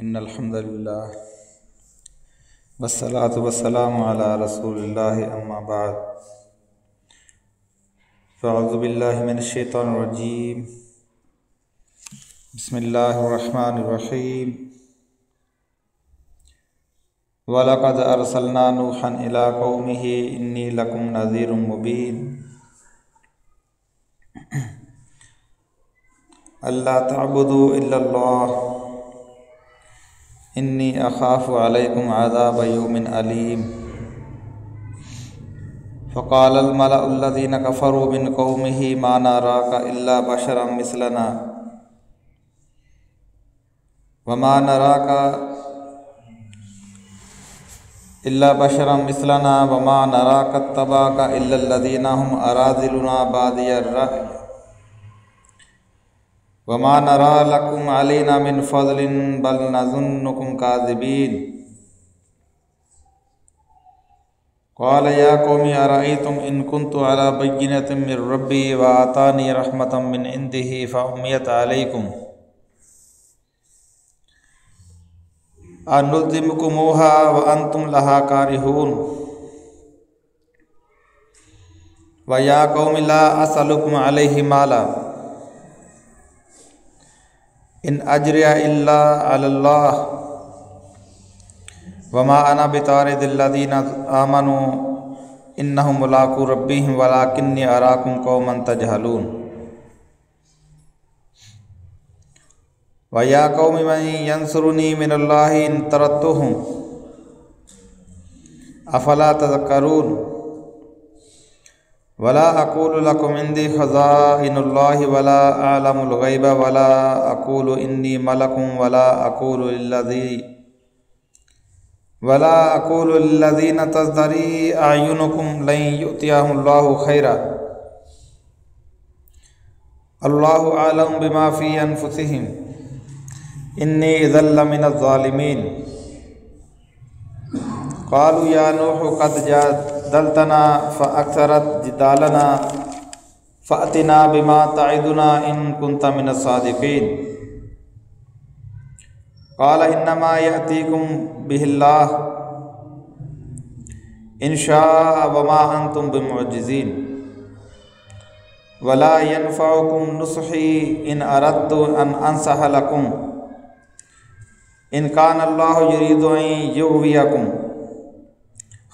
ان الحمد للہ والصلاۃ والسلام علی رسول اللہ اما بعد فاعوذ باللہ من الشیطان الرجیم بسم اللہ الرحمن الرحیم وَلَقَدْ أَرْسَلْنَا نُوحًا إِلَىٰ قَوْمِهِ إِنِّي لَكُمْ نَذِيرٌ مُّبِينٌ أَلَّا تَعْبُدُوا إِلَّا اللَّهَ إِنِّي أَخَافُ عَلَيْكُمْ عَذَابَ يَوْمٍ أَلِيمٍ فَقَالَ الْمَلَأُ الَّذِينَ كَفَرُوا مِنْ قَوْمِهِ مَا نَرَاكَ إِلَّا بَشَرًا مِثْلَنَا وَمَا نراك اتبعك إلا الذين هم أراذلنا بادي الرأي وما نرى لكم علينا من فضل بل نظنكم كاذبين قال يا قوم أرأيتم إن كنت على بينة من ربي وآتاني رحمة من عنده فعميت عليكم أَنُلْزِمُكُمُوهَا وَأَنْتُمْ لَهَا كَارِهُونَ وَيَا قَوْمِ لَا أَسْأَلُكُمْ عَلَيْهِ مَالًا إِنْ أَجْرِيَ إِلَّا عَلَى اللَّهِ وَمَا أَنَا بِطَارِدِ الَّذِينَ آمَنُوا إِنَّهُمْ مُلَاقُو رَبِّهِمْ وَلَكِنِّي أَرَاكُمْ قَوْمًا تَجْهَلُونَ وَيَا قَوْمِ مَن يَنصُرُنِي مِنَ اللَّهِ إِن طَرَدتُّهُمْ أَفَلَا تَذَكَّرُونَ وَلَا أَقُولُ لَكُمْ عِندِي خَزَائِنُ اللَّهِ وَلَا أَعْلَمُ الْغَيْبَ وَلَا أَقُولُ إِنِّي مَلَكٌ وَلَا أَقُولُ لِلَّذِينَ تَزْدَرِي أَعْيُنُكُمْ لَن يُؤْتِيَهُمُ اللَّهُ خَيْرًا اللَّهُ أَعْلَمُ بِمَا فِي أَنفُسِهِمْ إِنِّي إِذًا لَّمِنَ الظَّالِمِينَ قَالُوا يَا نُوحُ قَدْ جَادَلْتَنَا فَأَكْثَرْتَ جِدَالَنَا فَأْتِنَا بِمَا تَعِدُنَا إِن كُنتَ مِنَ الصَّادِقِينَ قَالَ إِنَّمَا يَأْتِيكُم بِهِ اللَّهُ إِن شَاءَ وَمَا أَنتُم بِمُعْجِزِينَ وَلَا يَنفَعُكُمْ نُصْحِي إِنْ أَرَدتُّ أَنْ أَنصَحَ لَكُمْ إِنْ كَانَ اللَّهُ يُرِيدُ أَنْ يُغْوِيَكُمْ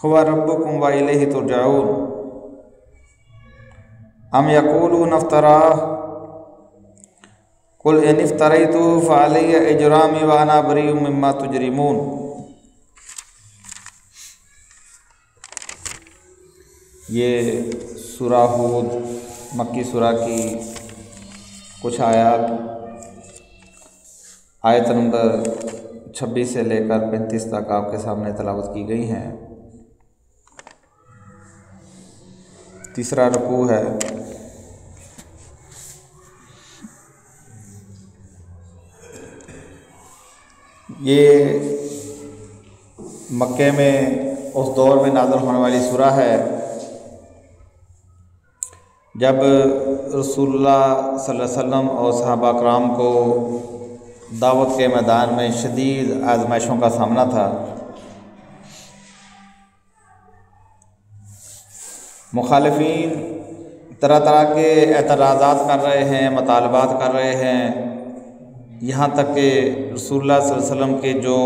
هُوَ رَبُّكُمْ وَإِلَيْهِ تُرْجَعُونَ أَمْ يَقُولُونَ افْتَرَاهُ قُلْ إِنِ افْتَرَيْتُهُ فَعَلَيَّ إِجْرَامِي وَأَنَا بَرِيءٌ مِّمَّا تُجْرِمُونَ یہ سورہ ہود مکی سورہ کی کچھ آیات آیت نمبر 26 سے لے کر 35 تک آپ کے سامنے تلاوت کی گئی ہیں۔ تیسرا رکوع ہے۔ یہ مکے میں اس دور میں نازل ہونے والی سورہ ہے جب رسول اللہ صلی اللہ علیہ وسلم اور صحابہ کرام کو دعوت کے میدان میں شدید آزمائشوں کا سامنا تھا۔ مخالفین طرح طرح کے اعتراضات کر رہے ہیں، مطالبات کر رہے ہیں، یہاں تک کہ رسول اللہ صلی اللہ علیہ وسلم کے جو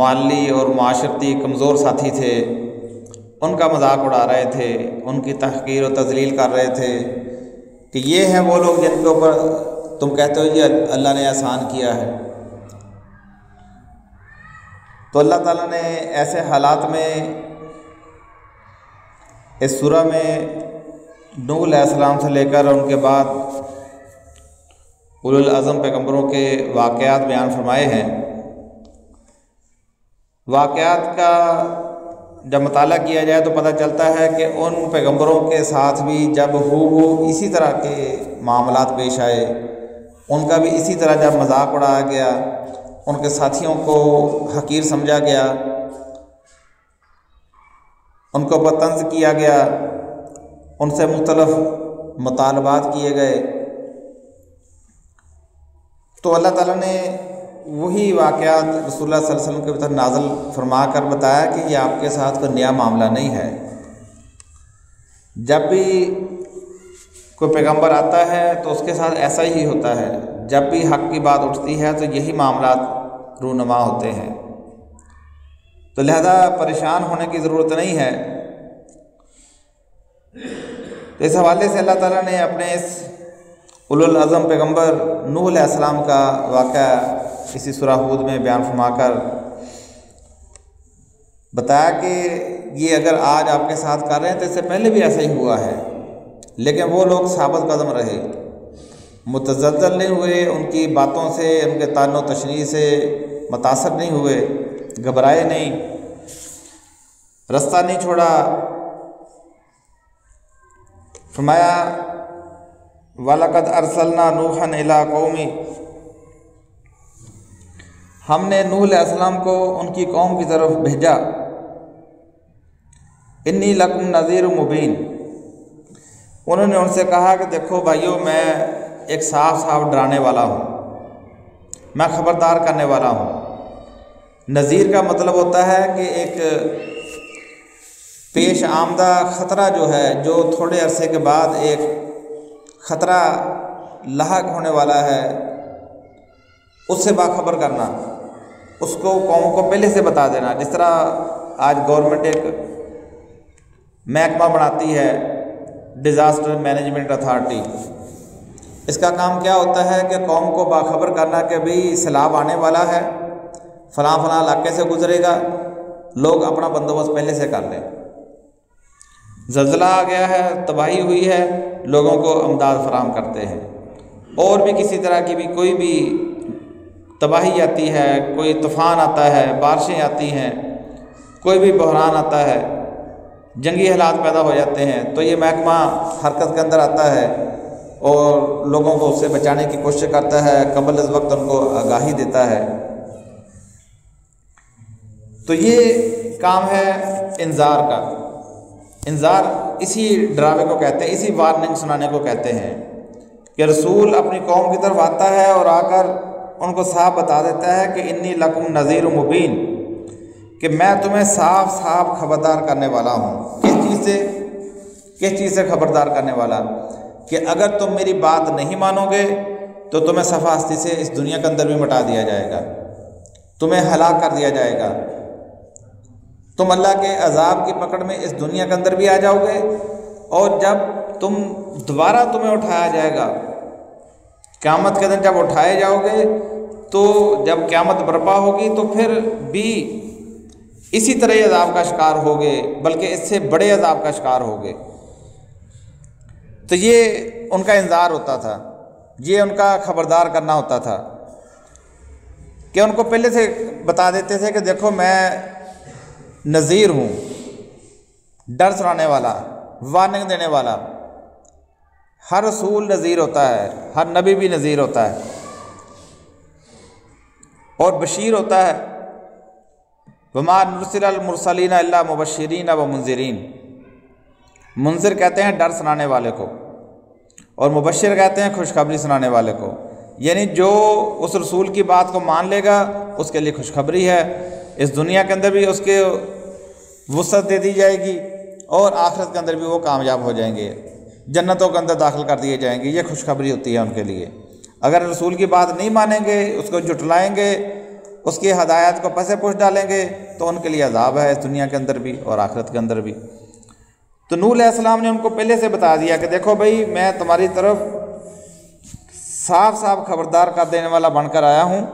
مالی اور معاشرتی کمزور ساتھی تھے ان کا مذاق اڑا رہے تھے، ان کی تحقیر و تذلیل کر رہے تھے کہ یہ ہیں وہ لوگ جن کے اوپر تم کہتے ہو یہ اللہ نے احسان کیا ہے۔ تو اللہ تعالیٰ نے ایسے حالات میں اس سورہ میں نوح علیہ السلام سے لے کر ان کے بعد اولو العزم پیغمبروں کے واقعات بیان فرمائے ہیں۔ واقعات کا جب مطالعہ کیا جائے تو پتہ چلتا ہے کہ ان پیغمبروں کے ساتھ بھی جب اسی طرح کے معاملات پیش آئے، ان کا بھی اسی طرح جب مذاق اڑایا گیا، ان کے ساتھیوں کو حقیر سمجھا گیا، ان کو طنز کیا گیا، ان سے مختلف مطالبات کیے گئے، تو اللہ تعالیٰ نے وہی واقعات رسول اللہ صلی اللہ علیہ وسلم کے طرف نازل فرما کر بتایا کہ یہ آپ کے ساتھ کوئی نیا معاملہ نہیں ہے۔ جب بھی کوئی پیغمبر آتا ہے تو اس کے ساتھ ایسا ہی ہوتا ہے، جب بھی حق کی بات اٹھتی ہے تو یہی معاملات رونما ہوتے ہیں، تو لہذا پریشان ہونے کی ضرورت نہیں ہے۔ تو اس حوالے سے اللہ تعالیٰ نے اپنے اس اولو العزم پیغمبر نوح علیہ السلام کا واقعہ اسی سورہ ہود میں بیان فرما کر بتایا کہ یہ اگر آج آپ کے ساتھ کر رہے ہیں تو اس سے پہلے بھی ایسا ہی ہوا ہے، لیکن وہ لوگ ثابت قدم رہے، متزلزل نہیں ہوئے، ان کی باتوں سے، ان کے طعن و تشنیع سے متاثر نہیں ہوئے، گھبرائے نہیں، رستہ نہیں چھوڑا۔ فرمایا وَلَقَدْ أَرْسَلْنَا نُوحًا إِلَىٰ قَوْمِهِ، ہم نے نوح علیہ السلام کو ان کی قوم کی طرف بھیجا، انی لکم نذیر مبین، انہوں نے ان سے کہا کہ دیکھو بھائیو، میں ایک صاف ڈرانے والا ہوں، میں خبردار کرنے والا ہوں۔ نذیر کا مطلب ہوتا ہے کہ ایک پیش آمدہ خطرہ جو ہے، جو تھوڑے عرصے کے بعد ایک خطرہ لاحق ہونے والا ہے، اس سے باخبر کرنا، اس کو قوموں کو پہلے سے بتا دینا۔ جس طرح آج گورنمنٹ ایک محکمہ بناتی ہے، ڈیزاسٹر مینجمنٹ اتھارٹی، اس کا کام کیا ہوتا ہے کہ قوم کو باخبر کرنا کہ بھئی سیلاب آنے والا ہے، فلاں فلاں علاقے سے گزرے گا، لوگ اپنا بندوبست پہلے سے کر لیں، زلزلہ آ گیا ہے، تباہی ہوئی ہے، لوگوں کو امداد فراہم کرتے ہیں، اور بھی کسی طرح کی بھی کوئی بھی تباہی آتی ہے، کوئی طوفان آتا ہے، بارشیں آتی ہیں، کوئی بھی بحران آتا ہے، جنگی حالات پیدا ہو جاتے ہیں، تو یہ محکمہ حرکت کے اندر آتا ہے اور لوگوں کو اس سے بچانے کی کوشش کرتا ہے، قبل از وقت ان کو آگاہی دیتا ہے۔ تو یہ کام ہے انذار کا۔ انذار اسی ڈراوے کو کہتے ہیں، اسی وارننگ سنانے کو کہتے ہیں کہ رسول اپنی قوم کی طرف آتا ہے اور آ کر ان کو صاف بتا دیتا ہے کہ انی لکم نذیر مبین، کہ میں تمہیں صاف خبردار کرنے والا ہوں۔ کس چیز سے خبردار کرنے والا؟ کہ اگر تم میری بات نہیں مانو گے تو تمہیں صفحہ ہستی سے اس دنیا کے اندر بھی مٹا دیا جائے گا، تمہیں ہلاک کر دیا جائے گا، تم اللہ کے عذاب کی پکڑ میں اس دنیا کے اندر بھی آ جاؤ گے، اور جب دوبارہ تمہیں اٹھایا جائے گا، قیامت کے دن جب اٹھائے جاؤ گے، تو جب قیامت برپا ہوگی تو پھر بھی اسی طرح عذاب کا شکار ہوگے، بلکہ اس سے بڑے عذاب کا شکار ہوگے۔ تو یہ ان کا انذار ہوتا تھا، یہ ان کا خبردار کرنا ہوتا تھا کہ ان کو پہلے سے بتا دیتے تھے کہ دیکھو میں نذیر ہوں، ڈر سنانے والا، وارننگ دینے والا۔ ہر رسول نذیر ہوتا ہے، ہر نبی بھی نذیر ہوتا ہے اور بشیر ہوتا ہے۔ وما نرسل المرسلین الا مبشرین و منذرین، منذر کہتے ہیں ڈر سنانے والے کو، اور مبشر کہتے ہیں خوشخبری سنانے والے کو، یعنی جو اس رسول کی بات کو مان لے گا اس کے لیے خوشخبری ہے، اس دنیا کے اندر بھی اس کے وسعت دے دی جائے گی اور آخرت کے اندر بھی وہ کامیاب ہو جائیں گے، جنتوں کے اندر داخل کر دیے جائیں گے۔ یہ خوشخبری ہوتی ہے ان کے لیے۔ اگر رسول کی بات نہیں مانیں گے، اس کو جھٹلائیں گے، اس کی ہدایات کو پسے پوش ڈالیں گے، تو ان کے لیے عذاب ہے اس دنیا کے اندر بھی اور آخرت کے اندر بھی۔ تو نوح علیہ السلام نے ان کو پہلے سے بتا دیا کہ دیکھو بھائی، میں تمہاری طرف صاف خبردار کر دینے والا بن کر آیا ہوں۔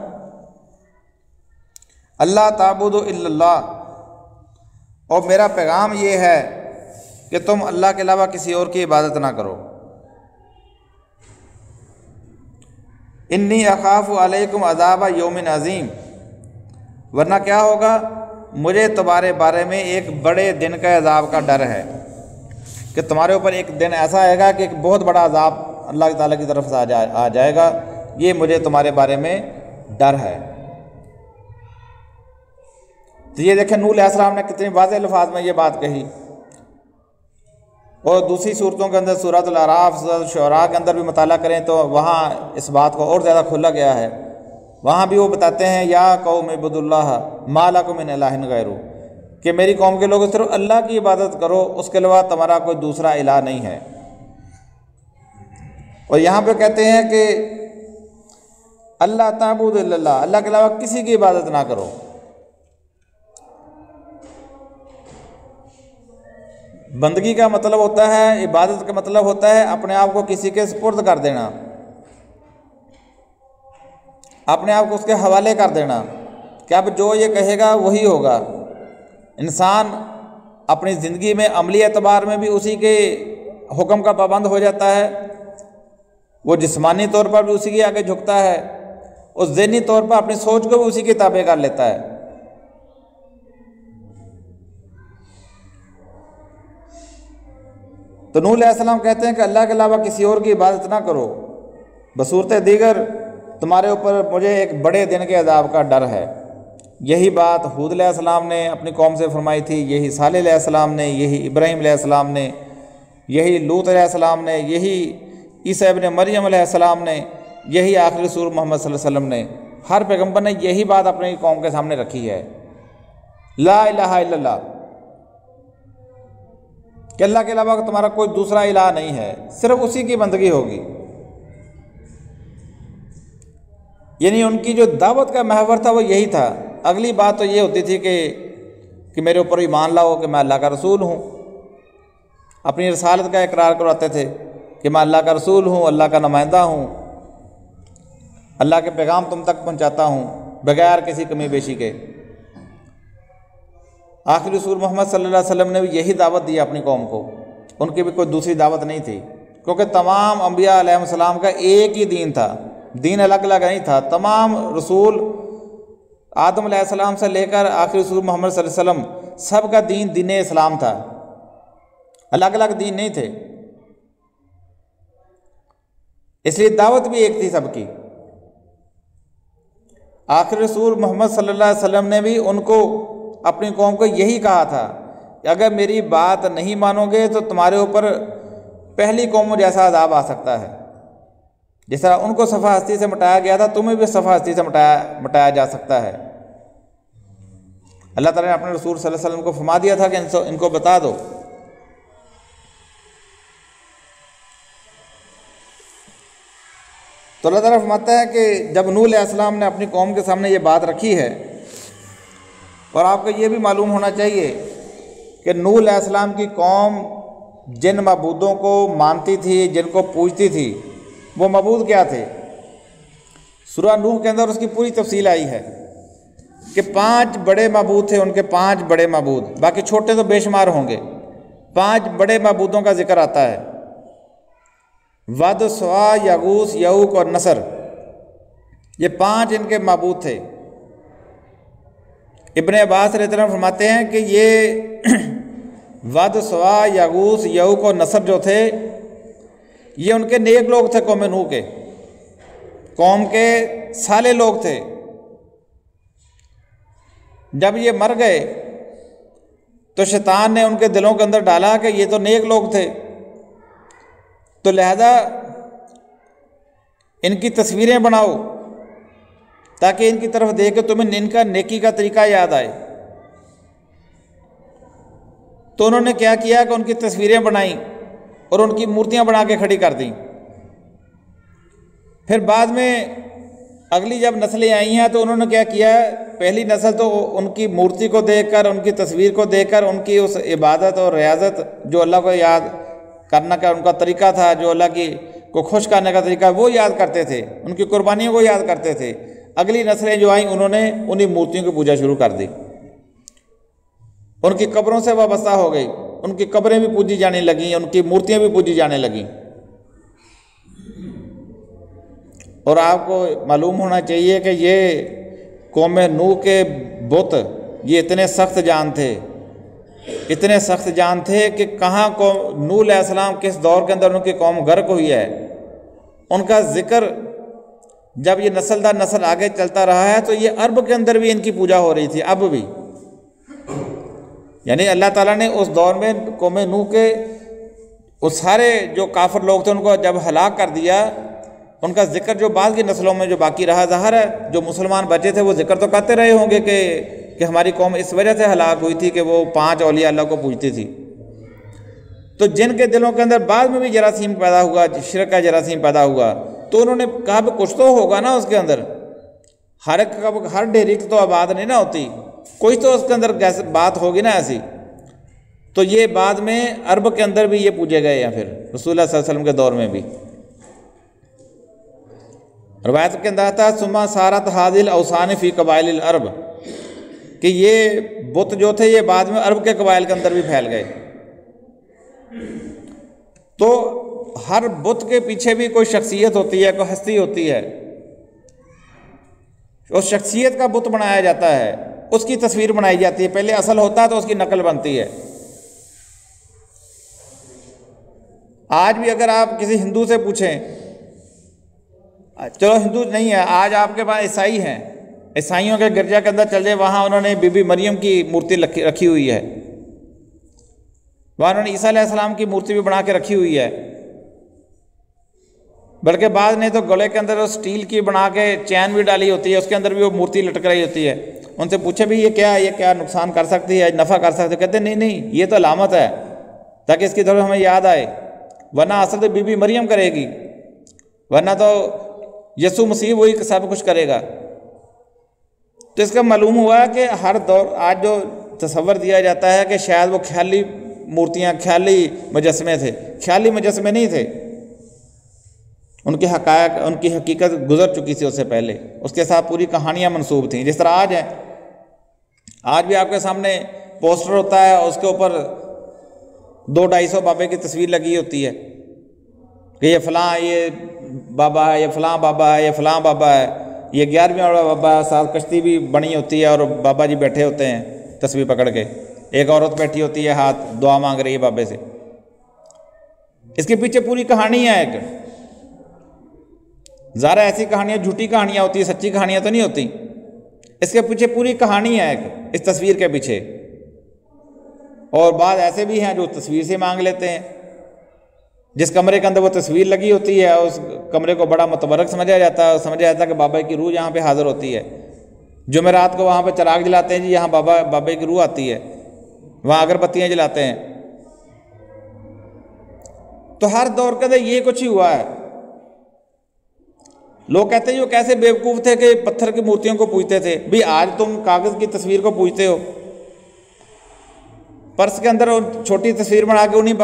اللہ تعبدوا الا اللہ، اور میرا پیغام یہ ہے کہ تم اللہ کے علاوہ کسی اور کی عبادت نہ کرو۔ انی اخاف علیکم عذاب یوم عظیم، ورنہ کیا ہوگا، مجھے تمہارے بارے میں ایک بڑے دن کا عذاب کا ڈر ہے، کہ تمہارے اوپر ایک دن ایسا آئے گا کہ ایک بہت بڑا عذاب اللہ تعالیٰ کی طرف سے آ جائے گا، یہ مجھے تمہارے بارے میں ڈر ہے۔ تو یہ دیکھیں نوح علیہ السلام نے کتنی واضح الفاظ میں یہ بات کہی، اور دوسری صورتوں کے اندر سورۃ الاعراف، سورۃ الشعراء کے اندر بھی مطالعہ کریں تو وہاں اس بات کو اور زیادہ کھولا گیا ہے۔ وہاں بھی وہ بتاتے ہیں یا قوم اعبدوا اللہ ما لکم من الہ غیرہ، کہ میری قوم کے لوگوں صرف اللہ کی عبادت کرو، اس کے علاوہ تمہارا کوئی دوسرا الہ نہیں ہے۔ اور یہاں پہ کہتے ہیں کہ اللہ تعبد الا اللہ، اللہ کے علاوہ کسی کی عبادت نہ کرو۔ بندگی کا مطلب ہوتا ہے، عبادت کا مطلب ہوتا ہے اپنے آپ کو کسی کے سپرد کر دینا، اپنے آپ کو اس کے حوالے کر دینا کہ اب جو یہ کہے گا وہی ہوگا۔ انسان اپنی زندگی میں عملی اعتبار میں بھی اسی کے حکم کا پابند ہو جاتا ہے، وہ جسمانی طور پر بھی اسی کے آگے جھکتا ہے، اور ذہنی طور پر اپنی سوچ کو بھی اسی کے تابع کر لیتا ہے۔ تو نوح علیہ السلام کہتے ہیں کہ اللہ کے علاوہ کسی اور کی عبادت نہ کرو، بصورت دیگر تمہارے اوپر مجھے ایک بڑے دن کے عذاب کا ڈر ہے۔ یہی بات حود علیہ السلام نے اپنی قوم سے فرمائی تھی، یہی صالح علیہ السلام نے، یہی ابراہیم علیہ السلام نے، یہی لوط علیہ السلام نے، یہی عیسیٰ ابن مریم علیہ السلام نے، یہی آخری رسول محمد صلی اللہ علیہ وسلم نے، ہر پیغمبر نے یہی بات اپنی قوم کے سامنے رکھی ہے، لا الہ الا اللہ، کہ اللہ کے علاوہ تمہارا کوئی دوسرا الہ نہیں ہے، صرف اسی کی بندگی ہوگی۔ یعنی ان کی جو دعوت کا محور تھا وہ یہی تھا۔ اگلی بات تو یہ ہوتی تھی کہ میرے اوپر ایمان لاؤ کہ میں اللہ کا رسول ہوں، اپنی رسالت کا اقرار کرواتے تھے کہ میں اللہ کا رسول ہوں، اللہ کا نمائندہ ہوں، اللہ کے پیغام تم تک پہنچاتا ہوں بغیر کسی کمی بیشی کے۔ آخری رسول محمد صلی اللہ علیہ وسلم نے بھی یہی دعوت دی اپنی قوم کو، ان کی بھی کوئی دوسری دعوت نہیں تھی، کیونکہ تمام انبیاء علیہ السلام کا ایک ہی دین تھا، دین الگ الگ نہیں تھا۔ تمام رسول آدم علیہ السلام سے لے کر آخری رسول محمد صلی اللہ علیہ وسلم سب کا دین اسلام تھا، الگ الگ دین نہیں تھے، اس لیے دعوت بھی ایک تھی سب کی۔ آخری رسول محمد صلی اللہ علیہ وسلم نے بھی ان کو، اپنی قوم کو یہی کہا تھا کہ اگر میری بات نہیں مانو گے تو تمہارے اوپر پہلی قوموں جیسا عذاب آ سکتا ہے، جس طرح ان کو صفحہ ہستی سے مٹایا گیا تھا تمہیں بھی صفحہ ہستی سے مٹایا جا سکتا ہے۔ اللہ تعالیٰ نے اپنے رسول صلی اللہ علیہ وسلم کو فرما دیا تھا کہ ان کو بتا دو۔ تو اللہ تعالیٰ فرماتا ہے کہ جب نوح علیہ السلام نے اپنی قوم کے سامنے یہ بات رکھی ہے، اور آپ کو یہ بھی معلوم ہونا چاہیے کہ نوح علیہ السلام کی قوم جن معبودوں کو مانتی تھی، جن کو پوجتی تھی، وہ معبود کیا تھے؟ سورہ نوح کے اندر اس کی پوری تفصیل آئی ہے کہ 5 بڑے معبود تھے، ان کے 5 بڑے معبود، باقی چھوٹے تو بے شمار ہوں گے۔ 5 بڑے معبودوں کا ذکر آتا ہے، ود، سوا، یغوث، یعوق اور نصر، یہ 5 ان کے معبود تھے۔ ابن عباس رضی اللہ عنہ فرماتے ہیں کہ یہ ود، سوا، یغوث، یعوق اور نصر جو تھے، یہ ان کے نیک لوگ تھے، قوم نوح کے، قوم کے صالح لوگ تھے۔ جب یہ مر گئے تو شیطان نے ان کے دلوں کے اندر ڈالا کہ یہ تو نیک لوگ تھے، تو لہذا ان کی تصویریں بناؤ تاکہ ان کی طرف دیکھ کے تمہیں ان کا نیکی کا طریقہ یاد آئے۔ تو انہوں نے کیا کیا کہ ان کی تصویریں بنائیں اور ان کی مورتیاں بنا کے کھڑی کر دیں۔ پھر بعد میں اگلی جب نسلیں آئی ہیں تو انہوں نے کیا کیا، پہلی نسل تو ان کی مورتی کو دیکھ کر، ان کی تصویر کو دیکھ کر، ان کی اس عبادت اور ریاضت جو اللہ کو یاد کرنے کا ان کا طریقہ تھا، جو اللہ کی کو خوش کرنے کا طریقہ، وہ یاد کرتے تھے، ان کی قربانیوں کو یاد کرتے تھے۔ اگلی نسلیں جو آئیں انہوں نے انہی مورتیوں کی پوجا شروع کر دی، ان کی قبروں سے وابستہ ہو گئی، ان کی قبریں بھی پوجی جانے لگیں، ان کی مورتیاں بھی پوجی جانے لگیں۔ اور آپ کو معلوم ہونا چاہیے کہ یہ قوم نوح کے بت یہ اتنے سخت جان تھے، اتنے سخت جان تھے کہ کہاں کو نوح علیہ السلام کس دور کے اندر ان کی قوم غرق ہوئی ہے، ان کا ذکر جب یہ نسل در نسل آگے چلتا رہا ہے تو یہ عرب کے اندر بھی ان کی پوجا ہو رہی تھی، اب بھی۔ یعنی اللہ تعالیٰ نے اس دور میں قوم نوح کے وہ سارے جو کافر لوگ تھے ان کو جب ہلاک کر دیا، ان کا ذکر جو بعض کی نسلوں میں جو باقی رہا، ظاہر ہے جو مسلمان بچے تھے وہ ذکر تو کرتے رہے ہوں گے کہ ہماری قوم اس وجہ سے ہلاک ہوئی تھی کہ وہ 5 اولیاء اللہ کو پوجتی تھی۔ تو جن کے دلوں کے اندر بعد میں بھی جراثیم پیدا ہوا، شرک کا جراثیم پیدا ہوا، تو انہوں نے کہا کہ کچھ تو ہوگا نا اس کے اندر، ہر ڈھیری تو آباد نہیں نہ ہوتی، کوئی تو اس کے اندر بات ہوگی نا ایسی۔ تو یہ بعد میں عرب کے اندر بھی یہ پوجے گئے ہیں، پھر رسول اللہ صلی اللہ علیہ وسلم کے دور میں بھی۔ روایت کے اندر آتا ہے ثم صارت هذه الاوثان فی قبائل العرب، کہ یہ بت جو تھے یہ بعد میں عرب کے قبائل کے اندر بھی پھیل گئے۔ تو ہر بت کے پیچھے بھی کوئی شخصیت ہوتی ہے، کوئی ہستی ہوتی ہے، اس شخصیت کا بت بنایا جاتا ہے، اس کی تصویر بنائی جاتی ہے، پہلے اصل ہوتا ہے تو اس کی نقل بنتی ہے۔ آج بھی اگر آپ کسی ہندو سے پوچھیں، چلو ہندو نہیں ہے، آج آپ کے پاس عیسائی ہیں، عیسائیوں کے گرجا کے اندر چل جائے، وہاں انہوں نے بی بی مریم کی مورتی رکھی ہوئی ہے، وہاں انہوں نے عیسیٰ علیہ السلام کی مورتی بھی بنا کے رکھی ہوئی ہے، بلکہ بعض نے تو گلے کے اندر اسٹیل کی بنا کے چین بھی ڈالی ہوتی ہے، اس کے اندر بھی وہ مورتی لٹک رہی ہوتی ہے۔ ان سے پوچھے بھی یہ کیا نقصان کر سکتی ہے، نفع کر سکتی ہے؟ کہتے نہیں یہ تو علامت ہے تاکہ اس کی طرف ہمیں یاد آئے، ورنہ اصل تو بی بی مریم کرے گی، ورنہ تو یسوع مسیح وہی سب کچھ کرے گا۔ تو اس کا معلوم ہوا کہ ہر دور آج جو تصور دیا جاتا ہے کہ شاید وہ خیالی مورتیاں، خیالی مجسمے تھے، خیالی مجسمے نہیں تھے، ان کے حقائق، ان کی حقیقت گزر چکی تھی اس سے پہلے، اس کے ساتھ پوری کہانیاں منسوب تھیں۔ جس طرح آج ہیں، آج بھی آپ کے سامنے پوسٹر ہوتا ہے، اس کے اوپر 200-250 بابے کی تصویر لگی ہوتی ہے کہ یہ فلاں یہ بابا ہے، یہ فلاں بابا ہے، یہ فلاں بابا ہے، یہ 11ویں والا بابا ہے، ساتھ کشتی بھی بنی ہوتی ہے اور بابا جی بیٹھے ہوتے ہیں تصویر پکڑ کے، ایک عورت بیٹھی ہوتی ہے ہاتھ دعا مانگ رہی ہے بابے سے۔ اس کے پیچھے پوری کہانی ہے ایک، ظاہر ایسی کہانیاں جھوٹی کہانیاں ہوتی ہیں، سچی کہانیاں تو نہیں ہوتی، اس کے پیچھے پوری کہانی ہے ایک، اس تصویر کے پیچھے۔ اور بعض ایسے بھی ہیں جو تصویر سے مانگ لیتے ہیں، جس کمرے کے اندر وہ تصویر لگی ہوتی ہے اس کمرے کو بڑا متبرک سمجھا جاتا ہے، سمجھا جاتا ہے کہ بابا کی روح یہاں پہ حاضر ہوتی ہے۔ جمعرات کو وہاں پہ چراغ جلاتے ہیں جی، یہاں بابا کی روح آتی ہے، وہاں اگربتیاں جلاتے ہیں۔ تو ہر دور کے اندر یہ کچھ ہی ہوا ہے۔ لوگ کہتے ہیں وہ کیسے بیوقوف تھے کہ پتھر کی مورتیوں کو پوجتے تھے۔ بھی آج تم کاغذ کی تصویر کو پوجتے ہو، پرس کے اندر چھوٹی تصویر بنا کے انہیں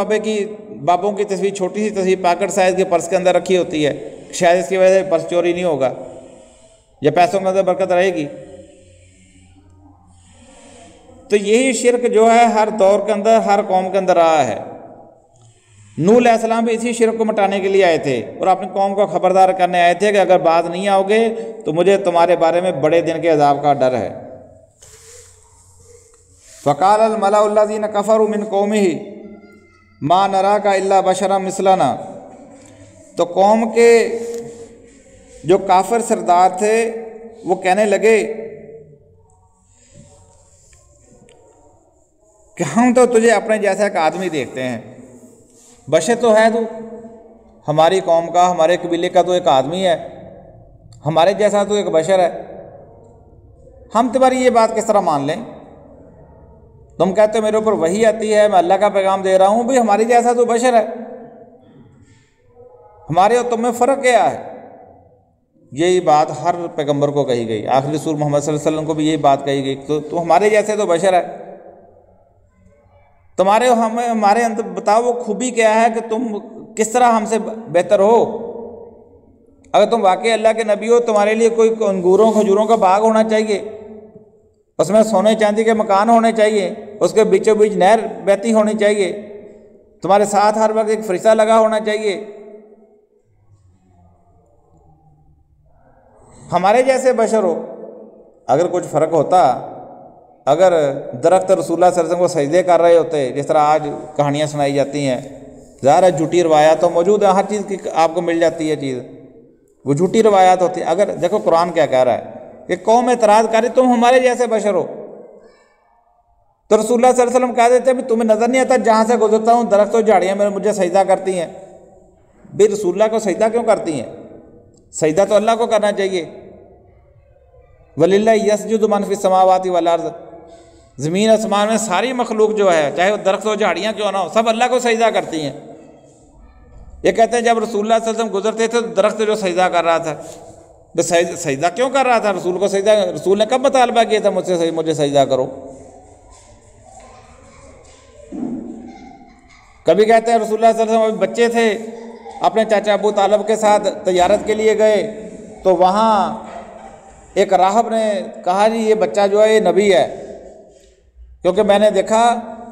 بابوں کی تصویر، چھوٹی سی تصویر پاکٹ سائز کے پرس کے اندر رکھی ہوتی ہے، شاید اس کی وجہ سے پرس چوری نہیں ہوگا یا پیسوں کے اندر برکت رہے گی۔ تو یہی شرک جو ہے ہر دور کے اندر، ہر قوم کے اندر رہا ہے۔ نوح علیہ السلام بھی اسی شرک کو مٹانے کے لیے آئے تھے اور اپنی قوم کو خبردار کرنے آئے تھے کہ اگر باز نہیں آؤ گے تو مجھے تمہارے بارے میں بڑے دن کے عذاب کا ڈر ہے۔ فقال الملأ الذین کفروا من قومہ ما نراک الا بشرا مثلنا، تو قوم کے جو کافر سردار تھے وہ کہنے لگے کہ ہم تو تجھے اپنے جیسا ایک آدمی دیکھتے ہیں، بشر تو ہے تو، ہماری قوم کا، ہمارے قبیلے کا تو ایک آدمی ہے، ہمارے جیسا تو ایک بشر ہے، ہم تمہاری یہ بات کس طرح مان لیں؟ تم کہتے ہو میرے اوپر وحی آتی ہے، میں اللہ کا پیغام دے رہا ہوں، بھی ہماری جیسا تو بشر ہے، ہمارے اور تم میں فرق کیا ہے؟ یہی بات ہر پیغمبر کو کہی گئی، آخری رسول محمد صلی اللہ علیہ وسلم کو بھی یہی بات کہی گئی، تو ہمارے جیسے تو بشر ہے، ہمارے اندر بتاؤ وہ خوبی کیا ہے کہ تم کس طرح ہم سے بہتر ہو؟ اگر تم واقعی اللہ کے نبی ہو، تمہارے لیے کوئی انگوروں کھجوروں کا باغ ہونا چاہیے، اس میں سونے چاندی کے مکان ہونے چاہیے، اس کے بیچوں بیچ نہر بہتی ہونی چاہیے، تمہارے ساتھ ہر وقت ایک فرشتہ لگا ہونا چاہیے۔ ہمارے جیسے بشر ہو، اگر کچھ فرق ہوتا، اگر درخت رسول اللہ صلی اللہ علیہ وسلم کو سجدے کر رہے ہوتے جس طرح آج کہانیاں سنائی جاتی ہیں، ظاہر ہے جھوٹی روایات تو موجود ہیں، ہر چیز کی آپ کو مل جاتی ہے چیز، وہ جھوٹی روایات ہوتی ہیں۔ اگر دیکھو قرآن کیا کہہ رہا ہے کہ قوم اعتراض کر رہی تم ہمارے جیسے بشر ہو، تو رسول اللہ صلی اللہ علیہ وسلم کہہ دیتے ہیں تمہیں نظر نہیں آتا جہاں سے گزرتا ہوں درخت و جھاڑیاں مجھے سجدہ کرتی ہیں؟ بھی رسول اللہ کو سجدہ کیوں کرتی ہیں؟ سجدہ تو اللہ کو کرنا چاہیے. وَلِلَّهِ يَسْجُدُ مَنْ فِي السَّمَاوَاتِ وَالْأَرْضِ، زمین آسمان میں ساری مخلوق جو ہے، چاہے وہ درخت ہو جھاڑیاں کیوں نہ ہو، سب اللہ کو سجدہ کرتی ہیں. یہ کہتے ہیں جب رسول اللہ صلی اللہ علیہ وسلم گزرتے تھے تو درخت جو سجدہ کر رہا تھا، سجدہ کیوں کر رہا تھا؟ رسول کو سجدہ، رسول نے کب مطالبہ کیا تھا مجھے سجدہ کرو؟ کبھی کہتے ہیں رسول اللہ صلی اللہ علیہ وسلم بچے تھے، اپنے چاچا ابو طالب کے ساتھ تجارت کے لیے گئے تو وہاں ایک راہب نے کہا جی یہ بچہ جو ہے یہ نبی ہے، کیونکہ میں نے دیکھا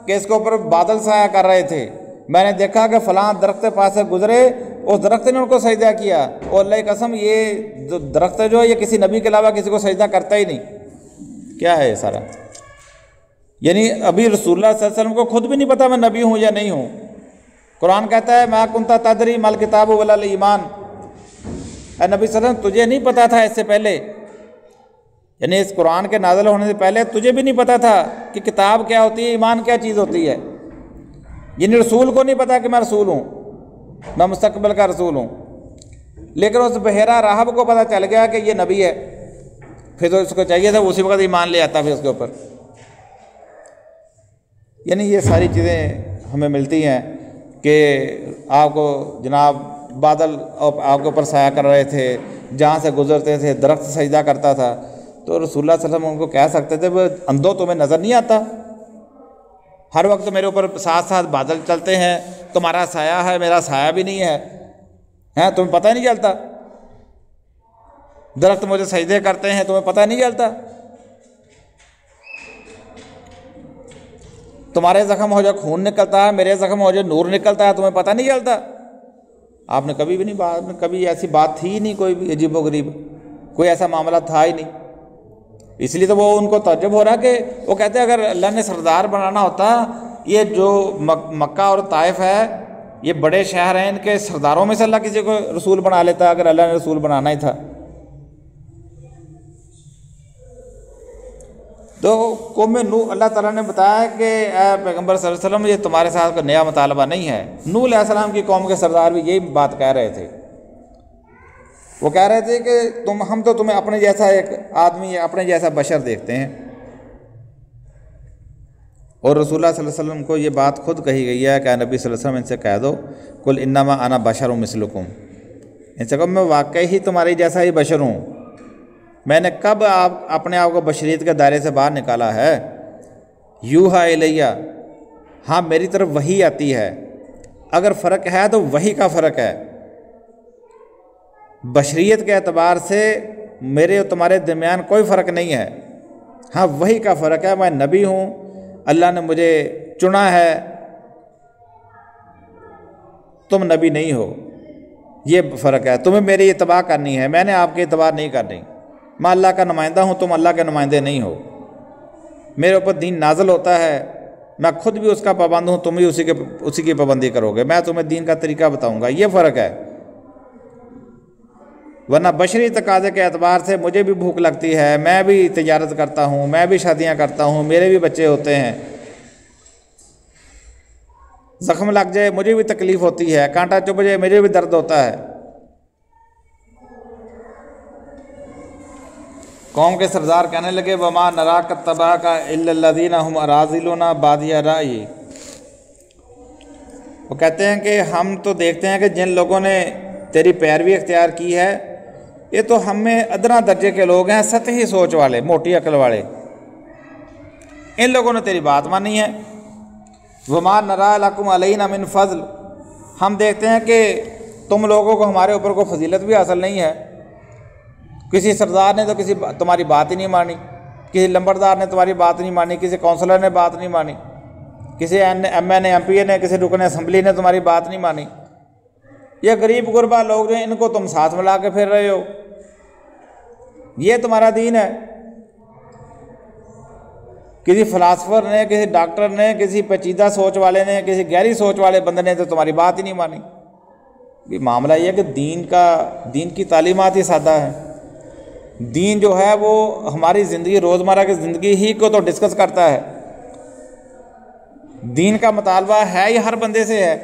کہ اس کے اوپر بادل سایہ کر رہے تھے، میں نے دیکھا کہ فلاں درخت کے پاس سے گزرے، اس درخت نے ان کو سجدہ کیا، اور اللہ کی قسم یہ جو درخت جو ہے یہ کسی نبی کے علاوہ کسی کو سجدہ کرتا ہی نہیں. کیا ہے یہ سارا؟ یعنی ابھی رسول اللہ صلی اللہ علیہ وسلم کو خود بھی نہیں پتا میں نبی ہوں یا نہیں ہوں. قرآن کہتا ہے ما کنت تدری مل کتاب ولا الایمان، اے نبی صلی اللہ علیہ وسلم تجھے نہیں پتا تھا اس سے پہلے، یعنی اس قرآن کے نازل ہونے سے پہلے تجھے بھی نہیں پتا تھا کہ کتاب کیا ہوتی ہے، ایمان کیا چیز ہوتی ہے. یعنی رسول کو نہیں پتا کہ میں رسول ہوں، میں مستقبل کا رسول ہوں، لیکن اس بحیرہ راہب کو پتا چل گیا کہ یہ نبی ہے، پھر تو اس کو چاہیے تھا اسی وقت ایمان لے آتا پھر اس کے اوپر. یعنی یہ ساری چیزیں ہمیں ملتی ہیں کہ آپ کو جناب بادل آپ کے اوپر سایہ کر رہے تھے، جہاں سے گزرتے تھے درخت سجدہ کرتا تھا، تو رسول اللہ صلی اللہ علیہ وسلم ان کو کہہ سکتے تھے وہ اندھو تمہیں نظر نہیں آتا، ہر وقت میرے اوپر ساتھ ساتھ بادل چلتے ہیں، تمہارا سایہ ہے میرا سایہ بھی نہیں ہے، تمہیں پتہ نہیں چلتا، درخت مجھے سجدے کرتے ہیں تمہیں پتہ نہیں چلتا، تمہارے زخم ہو جو خون نکلتا ہے، میرے زخم ہو جو نور نکلتا ہے، تمہیں پتہ نہیں چلتا. آپ نے کبھی بھی نہیں بات میں کبھی ایسی بات تھی ہی نہیں، کوئی بھی عجیب و غریب کوئی ایسا معاملہ تھا ہی نہیں. اس لیے تو وہ ان کو تعجب ہو رہا کہ وہ کہتے ہیں اگر اللہ نے سردار بنانا ہوتا، یہ جو مکہ اور طائف ہے یہ بڑے شہر ہیں، ان کے سرداروں میں سے اللہ کسی کو رسول بنا لیتا اگر اللہ نے رسول بنانا ہی تھا. تو قوم نوح اللہ تعالیٰ نے بتایا کہ اے پیغمبر صلی اللہ علیہ وسلم یہ تمہارے ساتھ کوئی نیا مطالبہ نہیں ہے. نوح علیہ السلام کی قوم کے سردار بھی یہی بات کہہ رہے تھے، وہ کہہ رہے تھے کہ ہم تو تمہیں اپنے جیسا ایک آدمی اپنے جیسا بشر دیکھتے ہیں. اور رسول اللہ صلی اللہ علیہ وسلم کو یہ بات خود کہی گئی ہے کہ نبی صلی اللہ علیہ وسلم ان سے کہہ دو قل انما انا بشر مثلکم، ان سے کہو میں واقعی ہی تمہاری جیسا ہی بشر ہوں، میں نے کب اپنے آپ کو بشریت کے دائرے سے باہر نکالا ہے. یوحا الیہ، ہاں میری طرف وحی آتی ہے، اگر فرق ہے تو وحی کا فرق ہے، بشریت کے اعتبار سے میرے اور تمہارے درمیان کوئی فرق نہیں ہے، ہاں وحی کا فرق ہے. میں نبی ہوں، اللہ نے مجھے چنا ہے، تم نبی نہیں ہو، یہ فرق ہے. تمہیں میری اتباع کرنی ہے، میں نے آپ کی اتباع نہیں کرنی. میں اللہ کا نمائندہ ہوں، تم اللہ کے نمائندے نہیں ہو. میرے اوپر دین نازل ہوتا ہے، میں خود بھی اس کا پابند ہوں، تم بھی اسی کی پابندی کرو گے، میں تمہیں دین کا طریقہ بتاؤں گا، یہ فرق ہے. ورنہ بشری تقاضے کے اعتبار سے مجھے بھی بھوک لگتی ہے، میں بھی تجارت کرتا ہوں، میں بھی شادیاں کرتا ہوں، میرے بھی بچے ہوتے ہیں، زخم لگ جائے مجھے بھی تکلیف ہوتی ہے، کانٹا چبھ جائے مجھے بھی درد ہوتا ہے. قوم کے سردار کہنے لگے وما نراک اتبعک الا الذین هم اراذلنا بادی الرأی، وہ کہتے ہیں کہ ہم تو دیکھتے ہیں کہ جن لوگوں نے تیری پیروی اختیار کی ہے یہ تو ہم میں ادنا درجے کے لوگ ہیں، سطحی سوچ والے، موٹی عقل والے، ان لوگوں نے تیری بات مانی ہے. وما نرا لکم علینا من فضل، ہم دیکھتے ہیں کہ تم لوگوں کو ہمارے اوپر کوئی فضیلت بھی حاصل نہیں ہے. کسی سردار نے تو تمہاری بات ہی نہیں مانی، کسی لمبردار نے تمہاری بات نہیں مانی، کسی کونسلر نے بات نہیں مانی، کسی M N A M P A نے، کسی رکن اسمبلی نے تمہاری بات نہیں مانی. یہ غریب غربا لوگ ہیں، ان کو تم ساتھ ملا کے پھر رہے ہو، یہ تمہارا دین ہے. کسی فلاسفر نے، کسی ڈاکٹر نے، کسی پیچیدہ سوچ والے نے، کسی گہری سوچ والے بندے نے تو تمہاری بات ہی نہیں مانی. یہ معاملہ یہ ہے کہ دین کی تعلیمات ہی سادہ ہے. دین جو ہے وہ ہماری زندگی، روزمرہ کی زندگی ہی کو تو ڈسکس کرتا ہے. دین کا مطالبہ ہے یہ ہر بندے سے ہے.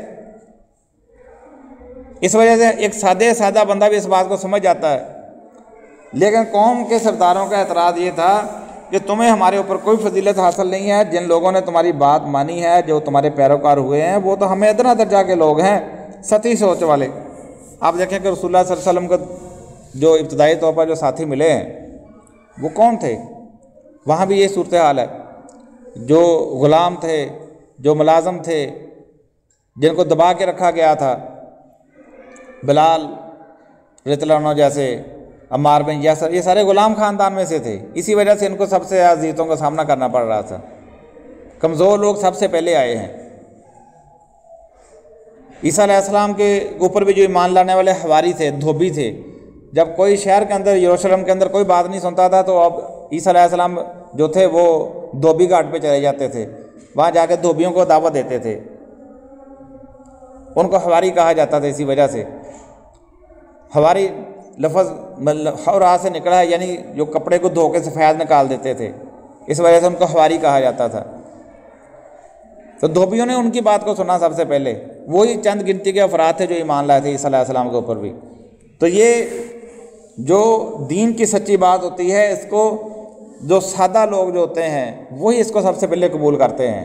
اس وجہ سے ایک سادہ بندہ بھی اس بات کو سمجھ جاتا ہے، لیکن قوم کے سرداروں کا اعتراض یہ تھا کہ تمہیں ہمارے اوپر کوئی فضیلت حاصل نہیں ہے، جن لوگوں نے تمہاری بات مانی ہے، جو تمہارے پیروکار ہوئے ہیں، وہ تو ہمیں ادنا درجہ کے لوگ ہیں، سطحی سوچ والے۔ آپ دیکھیں کہ رسول اللہ صلی اللہ علیہ وسلم کو جو ابتدائی طور پر جو ساتھی ملے ہیں وہ کون تھے؟ وہاں بھی یہ صورتحال ہے، جو غلام تھے، جو ملازم تھے، جن کو دبا کے رکھا گیا تھا، بلال رضی اللہ عنہ جیسے، عمار بن یاسر، یہ سارے غلام خاندان میں سے تھے، اسی وجہ سے ان کو سب سے اذیتوں کا سامنا کرنا پڑ رہا تھا۔ کمزور لوگ سب سے پہلے آئے ہیں۔ عیسیٰ علیہ السلام کے اوپر بھی جو ایمان لانے والے حواری تھے، دھوبی تھے، جب کوئی شہر کے اندر، یروشلم کے اندر کوئی بات نہیں سنتا تھا تو اب عیسیٰ علیہ السلام جو تھے وہ دھوبی گھاٹ پہ چلے جاتے تھے، وہاں جا کے دھوبیوں کو دعوت دیتے تھے، ان کو حواری کہا جاتا تھا۔ اسی وجہ سے حواری لفظ حورا سے نکلا ہے، یعنی جو کپڑے کو دھو کے سفید نکال دیتے تھے، اس وجہ سے ان کو حواری کہا جاتا تھا۔ تو دھوبیوں نے ان کی بات کو سنا سب سے پہلے، وہی چند گنتی کے افراد تھے جو ایمان لائے تھے عیسیٰ علیہ السلام کے اوپر بھی۔ تو یہ جو دین کی سچی بات ہوتی ہے، اس کو جو سادہ لوگ جو ہوتے ہیں وہی اس کو سب سے پہلے قبول کرتے ہیں،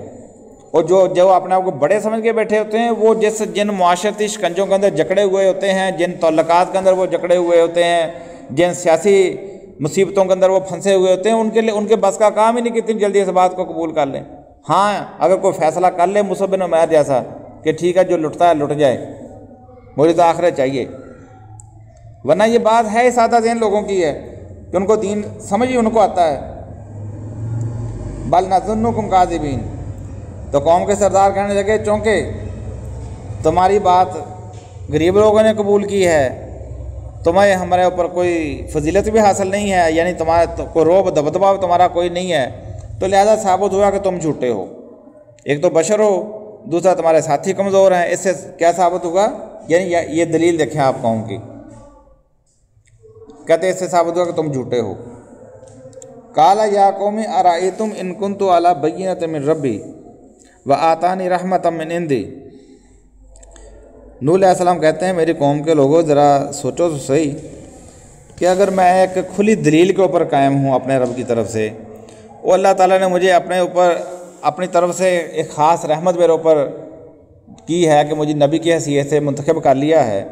اور جو اپنے آپ کو بڑے سمجھ کے بیٹھے ہوتے ہیں، وہ جن معاشرتی شکنجوں کے اندر جکڑے ہوئے ہوتے ہیں، جن تعلقات کے اندر وہ جکڑے ہوئے ہوتے ہیں، جن سیاسی مصیبتوں کے اندر وہ پھنسے ہوئے ہوتے ہیں، ان کے بس کا کام ہی نہیں کتنی جلدی اس بات کو قبول کر لیں۔ ہاں اگر کوئی فیصلہ کر لے مصعب بن عمیر جیسا کہ ٹھیک ہے جو لٹتا ہے لٹ جائے، مجھے تو آخرت چاہیے، ورنہ یہ بات ہے ہی سادہ ذہن لوگوں کی ہے کہ ان کو دین سمجھ ہی ان کو آتا ہے۔ بل نظنکم کاذبین، تو قوم کے سردار کہنے لگے چونکہ تمہاری بات غریب لوگوں نے قبول کی ہے، تمہیں ہمارے اوپر کوئی فضیلت بھی حاصل نہیں ہے، یعنی تمہارا کوئی روب دبدبا تمہارا کوئی نہیں ہے، تو لہذا ثابت ہوا کہ تم جھوٹے ہو۔ ایک تو بشر ہو، دوسرا تمہارے ساتھی کمزور ہیں، اس سے کیا ثابت ہوگا؟ یعنی یہ دلیل دیکھیں آپ قوم کی، کہتے ہیں اس سے ثابت ہوگا کہ تم جھوٹے ہو۔ قال یا قوم ارأیتم ان کنت علی بینۃ من ربی وآتانی رحمۃ من عندی۔ نوح علیہ السلام کہتے ہیں میری قوم کے لوگوں ذرا سوچو تو صحیح کہ اگر میں ایک کھلی دلیل کے اوپر قائم ہوں اپنے رب کی طرف سے، اور اللہ تعالیٰ نے مجھے اپنی طرف سے ایک خاص رحمت میرے اوپر کی ہے کہ مجھے نبی کی حیثیت سے منتخب کر لیا ہے،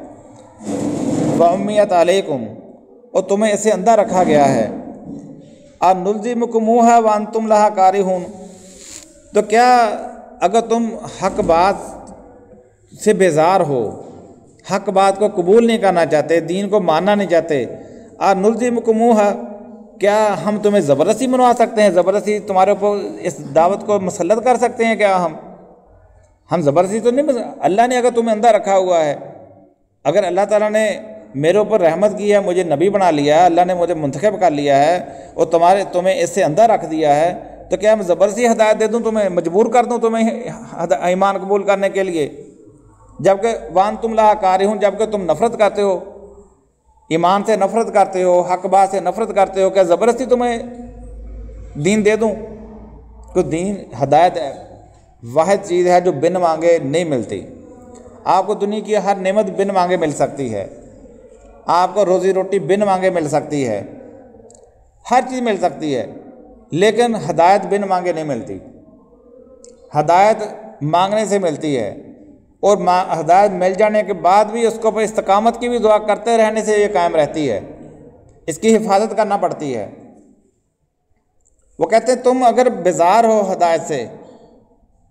وَأُمِّيَتْ عَلَيْكُمْ، اور تمہیں اسے اندھا رکھا گیا ہے، أَنُلْزِمُكُمُوهَا وَأَنْتُمْ لَهَا كَارِهُونَ، تو کیا اگر تم حق بات سے بیزار ہو، حق بات کو قبول نہیں کرنا چاہتے، دین کو ماننا نہیں چاہتے، أَنُلْزِمُكُمُوهَا، کیا ہم تمہیں زبردستی منوا سکتے ہیں؟ زبردستی تمہارے اوپر اس دعوت کو مسلط کر سکتے ہیں کیا؟ ہم زبردستی تو نہیں، اللہ نے اگر تمہیں اندھا رکھا ہوا ہے، اگر اللہ تعالیٰ نے میرے اوپر رحمت کی ہے، مجھے نبی بنا لیا ہے، اللہ نے مجھے منتخب کر لیا ہے اور تمہیں اس سے اندھا رکھ دیا ہے، تو کیا میں زبردستی ہدایت دے دوں تمہیں، مجبور کر دوں تمہیں ایمان قبول کرنے کے لیے؟ جبکہ وَأَنْتُمْ لَهَا كَارِهُونَ، جبکہ تم نفرت کرتے ہو، ایمان سے نفرت کرتے ہو، حق بات سے نفرت کرتے ہو، کیا زبردستی تمہیں دین دے دوں؟ تو دین ہدایت ہے، واحد چیز ہے جو بن مانگے نہیں ملتی۔ آپ کو دنیا کی ہر نعمت بن مانگے مل سکتی ہے، آپ کو روزی روٹی بن مانگے مل سکتی ہے، ہر چیز مل سکتی ہے، لیکن ہدایت بن مانگے نہیں ملتی۔ ہدایت مانگنے سے ملتی ہے، اور ہدایت مل جانے کے بعد بھی اس کو استقامت کی بھی دعا کرتے رہنے سے یہ قائم رہتی ہے، اس کی حفاظت کرنا پڑتی ہے۔ وہ کہتے ہیں تم اگر بیزار ہو ہدایت سے،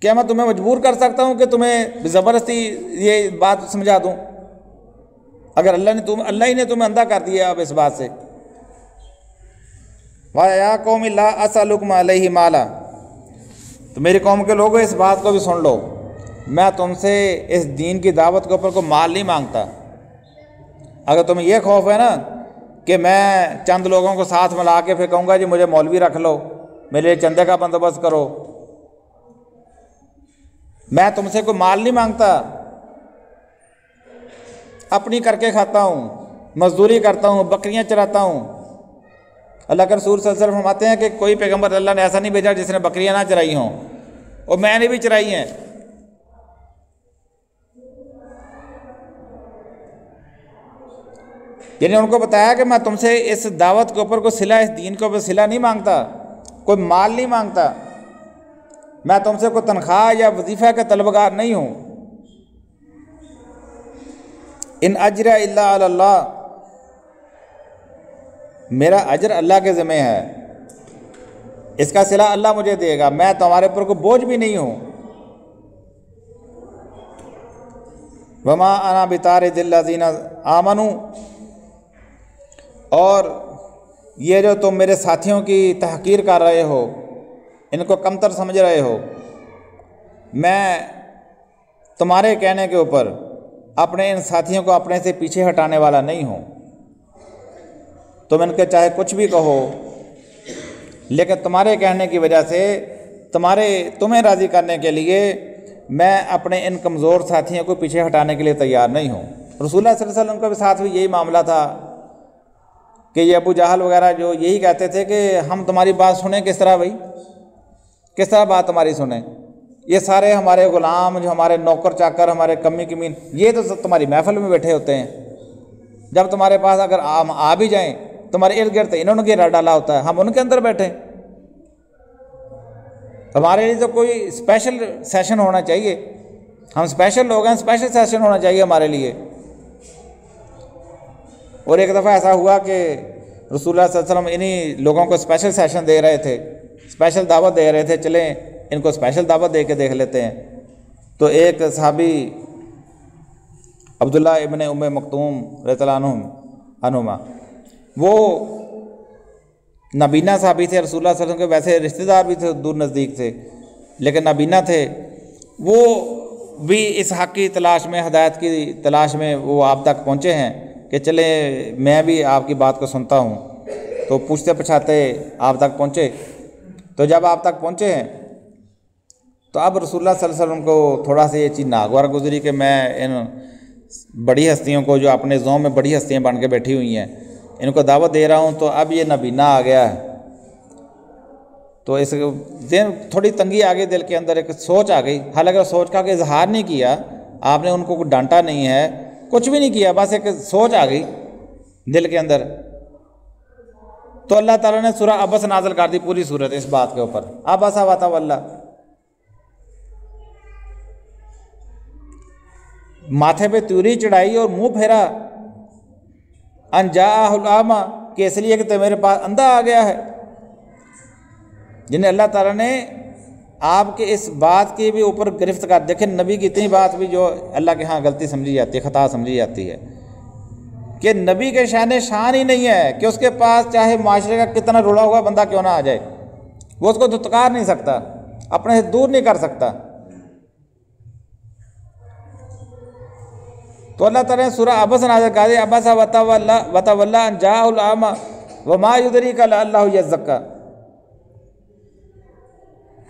کیا میں تمہیں مجبور کر سکتا ہوں کہ تمہیں زبردستی یہ بات سمجھا دوں؟ اگر اللہ ہی نے تمہیں اندھا کر دیا اب اس بات سے۔ وَيَا قَوْمِ لَا أَسْأَلُكُمْ عَلَيْهِ مَالًا، تو میری قوم کے لوگوں اس بات کو بھی سن لو، میں تم سے اس دین کی دعوت کے اوپر کوئی مال نہیں مانگتا۔ اگر تمہیں یہ خوف ہے نا کہ میں چند لوگوں کو ساتھ ملا کے پھر کہوں گا جی مجھے مولوی رکھ لو، میرے لیے چندے کا بندوبست کرو، میں تم سے کوئی مال نہیں مانگتا، اپنی کر کے کھاتا ہوں، مزدوری کرتا ہوں، بکریاں چراتا ہوں۔ اللہ کے رسول صلی اللہ علیہ وسلم فرماتے ہیں کہ کوئی پیغمبر اللہ نے ایسا نہیں بھیجا جس نے بکریاں نہ چرائی ہوں، اور میں نے بھی چرائی ہیں۔ یعنی ان کو بتایا کہ میں تم سے اس دعوت کے اوپر کوئی صلہ، اس دین کے اوپر صلہ نہیں مانگتا، کوئی مال نہیں مانگتا، میں تم سے کوئی تنخواہ یا وظیفہ کا طلبگار نہیں ہوں۔ ان اجر الا علی اللہ، میرا اجر اللہ کے ذمہ ہے، اس کا صلہ اللہ مجھے دے گا، میں تمہارے اوپر کوئی بوجھ بھی نہیں ہوں۔ وما انا بطارد الذین آمنوا، اور یہ جو تم میرے ساتھیوں کی تحقیر کر رہے ہو، ان کو کمتر سمجھ رہے ہو، میں تمہارے کہنے کے اوپر اپنے ان ساتھیوں کو اپنے سے پیچھے ہٹانے والا نہیں ہوں۔ تم ان کے چاہے کچھ بھی کہو، لیکن تمہارے کہنے کی وجہ سے تمہیں راضی کرنے کے لیے میں اپنے ان کمزور ساتھیوں کو پیچھے ہٹانے کے لیے تیار نہیں ہوں۔ رسول اللہ صلی اللہ علیہ وسلم کے ساتھ بھی یہی معاملہ تھا کہ یہ ابو جہل وغیرہ جو یہی کہتے تھے کہ ہم تمہاری بات سنیں کس طرح بھائی، کس طرح بات تمہاری سنیں، یہ سارے ہمارے غلام، جو ہمارے نوکر چاکر، ہمارے کمی کمین، یہ تو سب تمہاری محفل میں بیٹھے ہوتے ہیں، جب تمہارے پاس اگر آ بھی جائیں تمہارے ارد گرد انہوں نے گھیرا ڈالا ہوتا ہے، ہم ان کے اندر بیٹھے، ہمارے لیے تو کوئی اسپیشل سیشن ہونا چاہیے، ہم اسپیشل لوگ ہیں، اسپیشل سیشن ہونا چاہیے ہمارے لیے۔ اور ایک دفعہ ایسا ہوا کہ رسول اللہ صلی اللہ علیہ وسلم انہی لوگوں کو اسپیشل سیشن دے رہے تھے، اسپیشل دعوت دے رہے تھے، چلیں ان کو اسپیشل دعوت دے کے دیکھ لیتے ہیں۔ تو ایک صحابی عبداللہ ابن ام مکتوم رضی اللہ عنہما، وہ نابینا صحابی تھے، رسول اللہ صلی اللہ علیہ وسلم کے ویسے رشتہ دار بھی تھے، دور نزدیک تھے، لیکن نابینا تھے، وہ بھی اس حق کی تلاش میں، ہدایت کی تلاش میں وہ آپ تک پہنچے ہیں کہ چلیں میں بھی آپ کی بات کو سنتا ہوں۔ تو پوچھتے پچھاتے آپ تک پہنچے، تو جب آپ تک پہنچے ہیں تو اب رسول اللہ صلی اللہ علیہ وسلم کو تھوڑا سا یہ چیز ناگوار گزری کہ میں ان بڑی ہستیوں کو، جو اپنے زوم میں بڑی ہستیاں بن کے بیٹھی ہوئی ہیں، ان کو دعوت دے رہا ہوں، تو اب یہ نابینا آ گیا ہے، تو اس ذہن تھوڑی تنگی آ گئی، دل کے اندر ایک سوچ آ گئی، حالانکہ سوچ کا کہ اظہار نہیں کیا آپ نے، ان کو ڈانٹا نہیں ہے، کچھ بھی نہیں کیا، بس ایک سوچ آ گئی دل کے اندر۔ تو اللہ تعالیٰ نے سورہ عبس نازل کر دی، پوری صورت اس بات کے اوپر، عبس وتولی، ماتھے پہ تیوری چڑھائی اور منہ پھیرا، ان جاءہ الاعمی، کہ اس لیے کہ میرے پاس اندھا آ گیا ہے، جنہیں اللہ تعالیٰ نے آپ کے اس بات کے بھی اوپر گرفت کر۔ دیکھیں نبی کی اتنی بات بھی جو اللہ کے ہاں غلطی سمجھی جاتی ہے، خطا سمجھی جاتی ہے، کہ نبی کے شان ہی نہیں ہے کہ اس کے پاس چاہے معاشرے کا کتنا رلا ہوا بندہ کیوں نہ آ جائے، وہ اس کو دھتکار نہیں سکتا، اپنے سے دور نہیں کر سکتا۔ تو اللہ تعالیٰ نے سورہ عبس نازل کر دی، عبس وتولی ان جاءہ الاعمی وما یدریک لعلہ یزکی،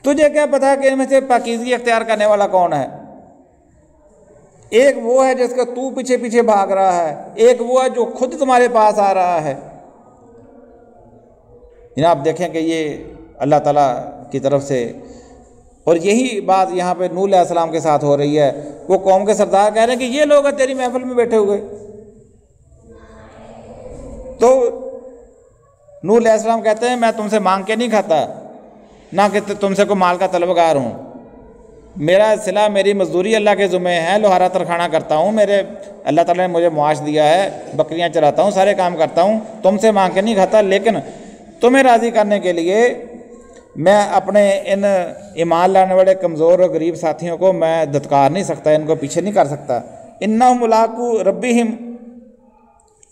تجھے کیا پتا کہ ان میں سے پاکیزگی اختیار کرنے والا کون ہے؟ ایک وہ ہے جس کا تو پیچھے پیچھے بھاگ رہا ہے، ایک وہ ہے جو خود تمہارے پاس آ رہا ہے۔ جناب دیکھیں کہ یہ اللہ تعالیٰ کی طرف سے، اور یہی بات یہاں پہ نوح علیہ السلام کے ساتھ ہو رہی ہے، وہ قوم کے سردار کہہ رہے ہیں کہ یہ لوگ تیری محفل میں بیٹھے ہوئے، تو نوح علیہ السلام کہتے ہیں میں تم سے مانگ کے نہیں کھاتا، نہ کہ تم سے کوئی مال کا طلبگار ہوں، میرا صلہ، میری مزدوری اللہ کے ذمہ ہے، لوہارا ترخانہ کرتا ہوں، میرے اللہ تعالیٰ نے مجھے معاش دیا ہے، بکریاں چراتا ہوں، سارے کام کرتا ہوں، تم سے مانگ کے نہیں کھاتا، لیکن تمہیں راضی کرنے کے لیے میں اپنے ان ایمان لانے والے کمزور اور غریب ساتھیوں کو میں دھتکار نہیں سکتا، ان کو پیچھے نہیں کر سکتا۔ انہم ملاقو ربہم،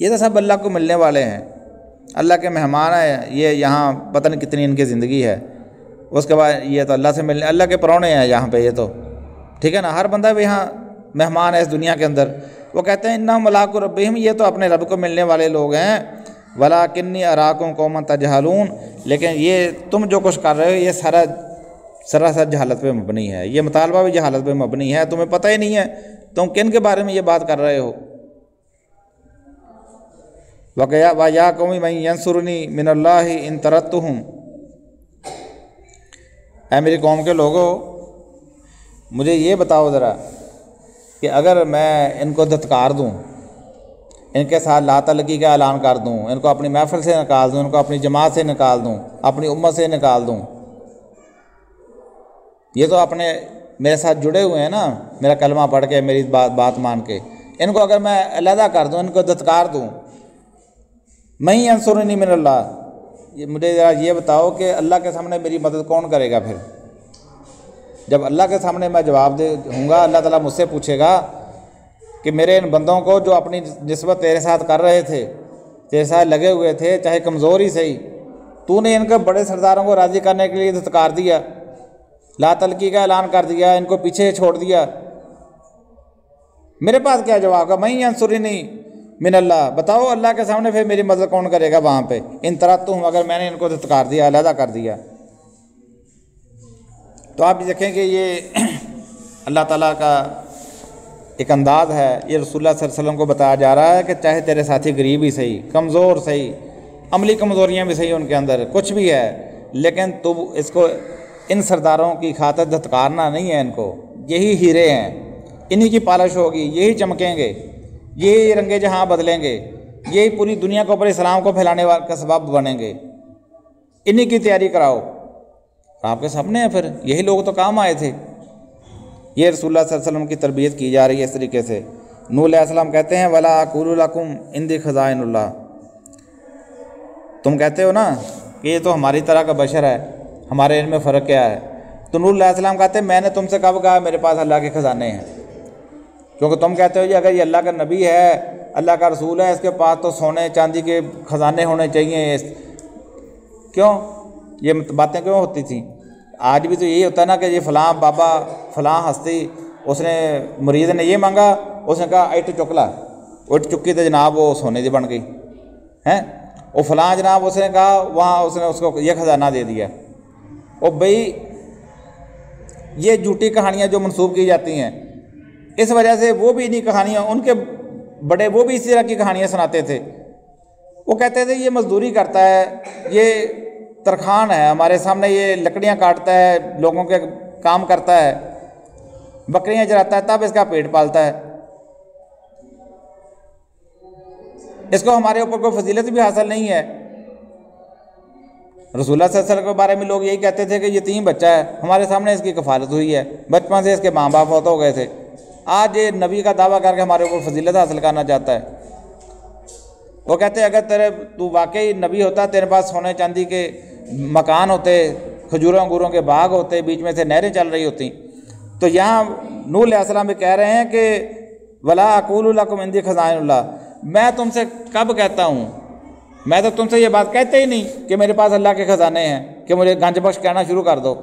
یہ تو سب اللہ کو ملنے والے ہیں، اللہ کے مہمان ہیں، یہ یہاں پتہ نہیں کتنی ان کی زندگی ہے، اس کے بعد یہ تو اللہ سے ملنے، اللہ کے پرونے ہیں یہاں پہ، یہ تو ٹھیک ہے نا، ہر بندہ بھی یہاں مہمان ہے اس دنیا کے اندر۔ وہ کہتے ہیں انہم ملاقو ربہم، یہ تو اپنے رب کو ملنے والے لوگ ہیں، ولاکنی اراکم قوما تجہلون، لیکن یہ تم جو کچھ کر رہے ہو یہ سراسر جہالت پہ مبنی ہے، یہ مطالبہ بھی جہالت پہ مبنی ہے، تمہیں پتہ ہی نہیں ہے تم کن کے بارے میں یہ بات کر رہے ہو۔ وَيَا قَوْمِ مَن يَنصُرُنِي مِنَ اللَّهِ إِن طَرَدتُّهُمْ، اے میری قوم کے لوگوں مجھے یہ بتاؤ ذرا کہ اگر میں ان کو دھتکار دوں، ان کے ساتھ لا تعلقی کا اعلان کر دوں، ان کو اپنی محفل سے نکال دوں، ان کو اپنی جماعت سے نکال دوں، اپنی امت سے نکال دوں؟ یہ تو اپنے میرے ساتھ جڑے ہوئے ہیں نا، میرا کلمہ پڑھ کے، میری بات مان کے، ان کو اگر میں علیحدہ کر دوں، ان کو دھتکار دوں، من ینصرنی من اللہ، مجھے ذرا یہ بتاؤ کہ اللہ کے سامنے میری مدد کون کرے گا؟ پھر جب اللہ کے سامنے میں جواب دے ہوں گا، اللہ تعالیٰ مجھ سے پوچھے گا کہ میرے ان بندوں کو جو اپنی نسبت تیرے ساتھ کر رہے تھے، تیرے ساتھ لگے ہوئے تھے، چاہے کمزور ہی صحیح، تو نے ان کے بڑے سرداروں کو راضی کرنے کے لیے دھتکار دیا، لا تلقی کا اعلان کر دیا، ان کو پیچھے چھوڑ دیا، میرے پاس کیا جواب ہے؟ من ینصرنی من اللہ، بتاؤ اللہ کے سامنے پھر میری مدد کون کرے گا وہاں پہ؟ ان طرحتم، اگر میں نے ان کو دھتکار دیا، علیحدہ کر دیا۔ تو آپ دیکھیں کہ یہ اللہ تعالیٰ کا ایک انداز ہے، یہ رسول اللہ صلی اللہ علیہ وسلم کو بتایا جا رہا ہے کہ چاہے تیرے ساتھی غریب ہی صحیح، کمزور صحیح، عملی کمزوریاں بھی صحیح ان کے اندر، کچھ بھی ہے، لیکن تو اس کو ان سرداروں کی خاطر دھتکارنا نہیں ہے۔ ان کو یہی ہیرے ہیں، انہی کی پالش ہوگی، یہی چمکیں گے، یہی رنگ جہاں بدلیں گے، یہی پوری دنیا کے اوپر اسلام کو پھیلانے کا سبب بنیں گے، انہی کی تیاری کراؤ۔ آپ کے سامنے ہیں، پھر یہی لوگ تو کام آئے تھے۔ یہ رسول اللہ صلی اللہ علیہ وسلم کی تربیت کی جا رہی ہے اس طریقے سے۔ نوح علیہ السلام کہتے ہیں وَلَا أَقُولُ لَكُمْ عِنْدِي خَزَائِنُ اللَّهِ، تم کہتے ہو نا کہ یہ تو ہماری طرح کا بشر ہے، ہمارے علم میں فرق کیا ہے؟ تو نوح علیہ السلام کہتے ہیں میں نے تم سے کب کہا میرے پاس اللہ کے خزانے ہیں؟ کیونکہ تم کہتے ہو جی اگر یہ اللہ کا نبی ہے، اللہ کا رسول ہے، اس کے پاس تو سونے چاندی کے خزانے ہونے چاہیے۔ کیوں یہ باتیں کیوں ہوتی تھیں؟ آج بھی تو یہی ہوتا ہے نا کہ یہ فلاں بابا، فلاں ہستی، اس نے مرید نے یہ مانگا، اس نے کہا اٹ چکلا، اٹ چکی تو جناب وہ سونے دی بن گئی ہیں، وہ فلاں جناب اس نے کہا وہاں اس نے اس کو یہ خزانہ دے دیا۔ اور بھئی یہ جھوٹی کہانیاں جو منسوب کی جاتی ہیں، اس وجہ سے وہ بھی انہی کہانیاں، ان کے بڑے وہ بھی اسی طرح کی کہانیاں سناتے تھے۔ وہ کہتے تھے یہ مزدوری کرتا ہے، یہ ترخان ہے، ہمارے سامنے یہ لکڑیاں کاٹتا ہے، لوگوں کے کام کرتا ہے، بکریاں چراتا ہے، تب اس کا پیٹ پالتا ہے، اس کو ہمارے اوپر کوئی فضیلت بھی حاصل نہیں ہے۔ رسول اللہ صلی اللہ علیہ وسلم کے بارے میں لوگ یہی کہتے تھے کہ یتیم بچہ ہے، ہمارے سامنے اس کی کفالت ہوئی ہے، بچپن سے اس کے ماں باپ فوت ہو گئے تھے، آج یہ نبی کا دعویٰ کر کے ہمارے اوپر فضیلت حاصل کرنا چاہتا ہے۔ وہ کہتے ہیں اگر تو واقعی نبی ہوتا، تیرے پاس سونے چاندی کے مکان ہوتے، کھجوروں انگوروں کے باغ ہوتے، بیچ میں سے نہریں چل رہی ہوتی۔ تو یہاں نوح علیہ السلام بھی کہہ رہے ہیں کہ وَلَا أَقُولُ لَكُمْ عِنْدِي خَزَائِنُ اللَّهِ، میں تم سے کب کہتا ہوں، میں تو تم سے یہ بات کہتے ہی نہیں کہ میرے پاس اللہ کے خزانے ہیں کہ مجھے گنج بخش کہنا شروع کر دو۔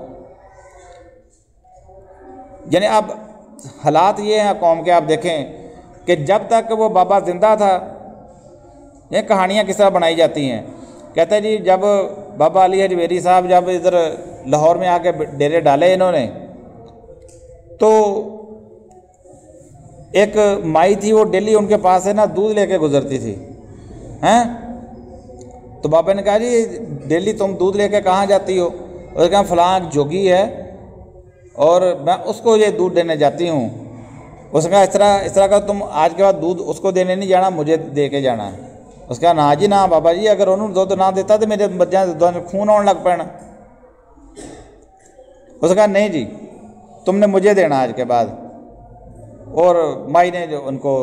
یعنی اب حالات یہ ہیں قوم کے، آپ دیکھیں کہ جب تک وہ بابا زندہ تھا، یہ کہانیاں کس طرح بنائی جاتی ہیں۔ کہتے ہیں جی جب بابا علی حجویری صاحب جب ادھر لاہور میں آ کے ڈیرے ڈالے انہوں نے، تو ایک مائی تھی، وہ ڈیلی ان کے پاس سے نا دودھ لے کے گزرتی تھی ہیں۔ تو بابا نے کہا جی ڈیلی تم دودھ لے کے کہاں جاتی ہو؟ اس نے کہا فلاں جوگی ہے اور میں اس کو یہ دودھ دینے جاتی ہوں۔ اس نے کہا اس طرح کا تم آج کے بعد دودھ اس کو دینے نہیں جانا، مجھے دے کے جانا ہے۔ اس کا نا جی نا بابا جی، اگر انہوں نے دودھ نہ دیتا تو میرے بچوں خون آن لگ پینا۔ اس نے کہا نہیں جی تم نے مجھے دینا آج کے بعد۔ اور مائی نے جو ان کو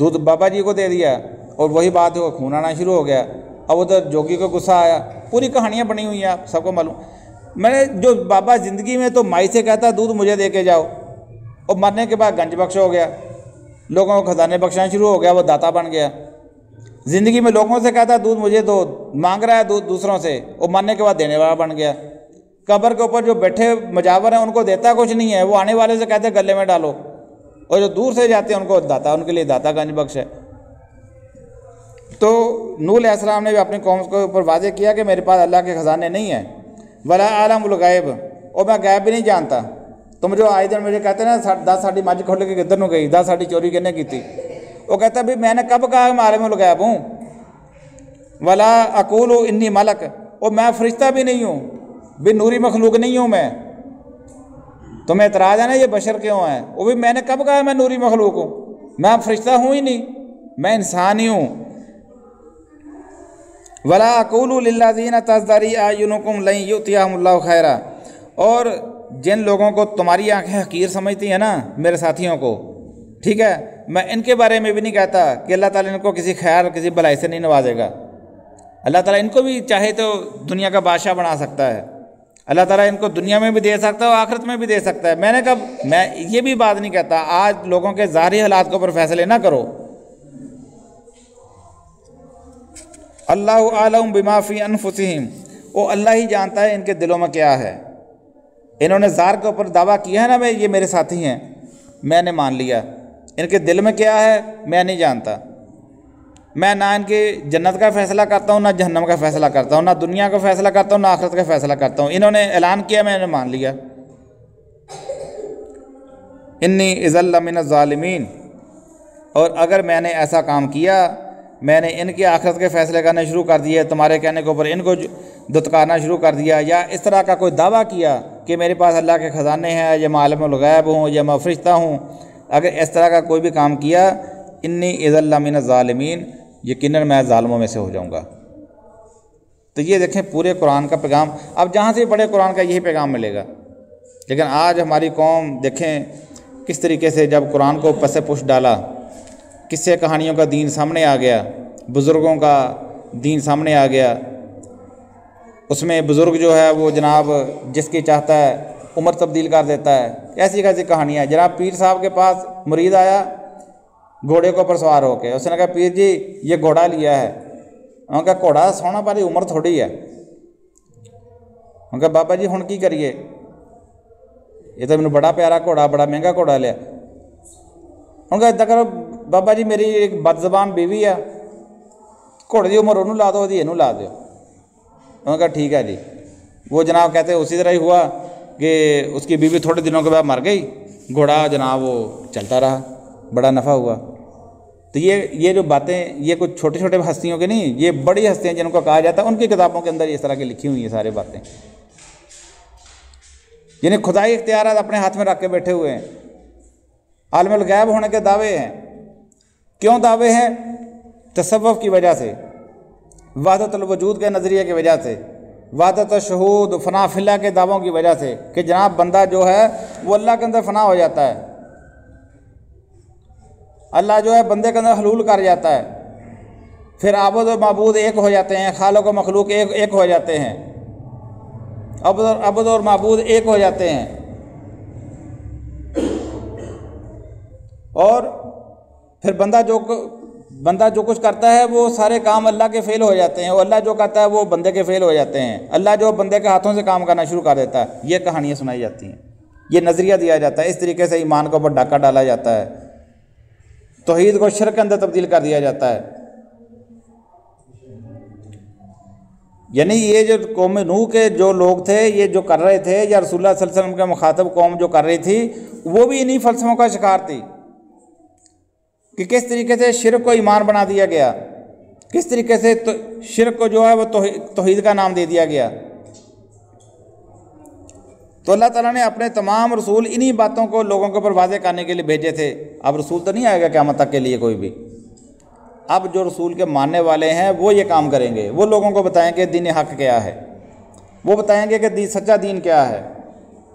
دودھ بابا جی کو دے دیا، اور وہی بات ہے خون آنا شروع ہو گیا۔ اب ادھر جوگی کو غصہ آیا، پوری کہانیاں بنی ہوئی ہیں، آپ سب کو معلوم۔ میں نے جو بابا زندگی میں تو مائی سے کہتا دودھ مجھے دے کے جاؤ، اور مرنے کے بعد گنج بخش ہو گیا، لوگوں کو خزانے بخشنا شروع ہو گیا، وہ داتا بن گیا۔ زندگی میں لوگوں سے کہتا دودھ مجھے دو، مانگ رہا ہے دودھ دوسروں سے، اور مرنے کے بعد دینے والا بن گیا۔ قبر کے اوپر جو بیٹھے مجاور ہیں ان کو دیتا کچھ نہیں ہے، وہ آنے والے سے کہتے گلے میں ڈالو، اور جو دور سے جاتے ہیں ان کو داتا، ان کے لیے داتا گنج بخش ہے۔ تو نوح علیہ السلام نے بھی اپنی قوم کے اوپر واضح کیا کہ میرے پاس اللہ کے خزانے نہیں ہیں۔ ولا عالم الغیب، اور میں غیب بھی نہیں جانتا۔ تم جو آئے دن مجھے کہتے ہیں نا 10 ساڈی مجھ کھول کے کدھر نو گئی، 10 ساڈی چوری کنے کی تھی، وہ کہتا ہے بھی میں نے کب کہا میں عالم الغیب ہوں؟ ولا اقول انی ملک، اور میں فرشتہ بھی نہیں ہوں، بھی نوری مخلوق نہیں ہوں میں۔ تمہیں اعتراض ہے نا یہ بشر کیوں ہے؟ وہ بھی میں نے کب کہا میں نوری مخلوق ہوں، میں فرشتہ ہوں ہی نہیں۔ میں انسان ہی ہوں۔ ولا اقول للذین تزدری اعینکم لن یؤتیہم اللہ خیرا، اور جن لوگوں کو تمہاری آنکھیں حقیر سمجھتی ہیں نا، میرے ساتھیوں کو، ٹھیک ہے، میں ان کے بارے میں بھی نہیں کہتا کہ اللہ تعالیٰ ان کو کسی خیر کسی بلائی سے نہیں نوازے گا۔ اللہ تعالیٰ ان کو بھی چاہے تو دنیا کا بادشاہ بنا سکتا ہے، اللہ تعالیٰ ان کو دنیا میں بھی دے سکتا ہے اور آخرت میں بھی دے سکتا ہے۔ میں نے کہا میں یہ بھی بات نہیں کہتا، آج لوگوں کے ظاہری حالات کے اوپر فیصلے نہ کرو۔ اللہ اعلم بما فی انفسہم، وہ اللہ ہی جانتا ہے ان کے دلوں میں کیا ہے۔ انہوں نے ظاہر کے اوپر دعویٰ کیا ہے نا بھائی یہ میرے ساتھی ہیں، میں نے مان لیا، ان کے دل میں کیا ہے میں نہیں جانتا۔ میں نہ ان کی جنت کا فیصلہ کرتا ہوں، نہ جہنم کا فیصلہ کرتا ہوں، نہ دنیا کا فیصلہ کرتا ہوں، نہ آخرت کا فیصلہ کرتا ہوں۔ انہوں نے اعلان کیا، میں نے مان لیا۔ انی اذا لمن الظالمین، اور اگر میں نے ایسا کام کیا، میں نے ان کی آخرت کے فیصلے کرنے شروع کر دیے، تمہارے کہنے کے اوپر ان کو دتکارنا شروع کر دیا، یا اس طرح کا کوئی دعویٰ کیا کہ میرے پاس اللہ کے خزانے ہیں، یا میں عالم الغیب ہوں، یا میں فرشتہ ہوں، اگر اس طرح کا کوئی بھی کام کیا، انی اذا لمن الظالمین، یقیناً میں ظالموں میں سے ہو جاؤں گا۔ تو یہ دیکھیں پورے قرآن کا پیغام، اب جہاں سے پڑھے قرآن کا یہی پیغام ملے گا۔ لیکن آج ہماری قوم دیکھیں کس طریقے سے جب قرآن کو پس پش ڈالا، قصے کہانیوں کا دین سامنے آ گیا، بزرگوں کا دین سامنے آ گیا، اس میں بزرگ جو ہے وہ جناب جس کی چاہتا ہے عمر تبدیل کر دیتا ہے، ایسی کیسی کہانیاں۔ جناب پیر صاحب کے پاس مرید آیا گھوڑے کے اوپر سوار ہو کے، اس نے کہا پیر جی یہ گھوڑا لیا ہے، انہوں نے کہا گھوڑا سونا پاری عمر تھوڑی ہے، انہوں نے کہا بابا جی ہن کی کریے، یہ تو میں بڑا پیارا گھوڑا بڑا مہنگا گھوڑا لیا۔ انہوں نے کہا ادھا کرو بابا جی میری ایک بد زبان بیوی ہے، گھوڑے کی عمر انہوں لا دو یہ لا دو۔ انہوں نے کہا ٹھیک ہے جی۔ وہ جناب کہتے ہیں اسی طرح ہی ہوا کہ اس کی بیوی تھوڑے دنوں کے بعد مر گئی، گھوڑا جناب وہ چلتا رہا، بڑا نفع ہوا۔ تو یہ جو باتیں یہ کچھ چھوٹے چھوٹے ہستیوں کے نہیں، یہ بڑی ہستیاں جن کو کہا جاتا ہے، ان کی کتابوں کے اندر اس طرح کی لکھی ہوئی ہیں سارے باتیں، جنہیں خدائی اختیارات اپنے ہاتھ میں رکھ کے بیٹھے ہوئے ہیں۔ عالم الغیب ہونے کے دعوے ہیں، کیوں دعوے ہیں؟ تصوف کی وجہ سے، وحدت الوجود کے نظریے کی وجہ سے، وحدت الشہود فنا فی اللہ کے دعووں کی وجہ سے، کہ جناب بندہ جو ہے وہ اللہ کے اندر فنا ہو جاتا ہے، اللہ جو ہے بندے کے اندر حلول کر جاتا ہے، پھر عابد و معبود ایک ہو جاتے ہیں، خالق و مخلوق ایک ہو جاتے ہیں، عبد اور معبود ایک ہو جاتے ہیں، اور پھر بندہ جو کچھ کرتا ہے وہ سارے کام اللہ کے فعل ہو جاتے ہیں، اور اللہ جو کرتا ہے وہ بندے کے فعل ہو جاتے ہیں، اللہ جو بندے کے ہاتھوں سے کام کرنا شروع کر دیتا ہے۔ یہ کہانیاں سنائی جاتی ہیں، یہ نظریہ دیا جاتا ہے، اس طریقے سے ایمان کے اوپر ڈاکہ ڈالا جاتا ہے، توحید کو شرک کے اندر تبدیل کر دیا جاتا ہے۔ یعنی یہ جو قوم نوح کے جو لوگ تھے یہ جو کر رہے تھے، یا رسول اللہ صلی اللہ علیہ وسلم کے مخاطب قوم جو کر رہی تھی، وہ بھی انہی فلسفوں کا شکار تھی کہ کس طریقے سے شرک کو ایمان بنا دیا گیا، کس طریقے سے شرک کو جو ہے وہ توحید کا نام دے دیا گیا۔ تو اللہ تعالیٰ نے اپنے تمام رسول انہی باتوں کو لوگوں کے اوپر واضح کرنے کے لیے بھیجے تھے۔ اب رسول تو نہیں آئے گا قیامت تک کے لیے کوئی بھی، اب جو رسول کے ماننے والے ہیں وہ یہ کام کریں گے، وہ لوگوں کو بتائیں گے دین حق کیا ہے، وہ بتائیں گے کہ سچا دین کیا ہے،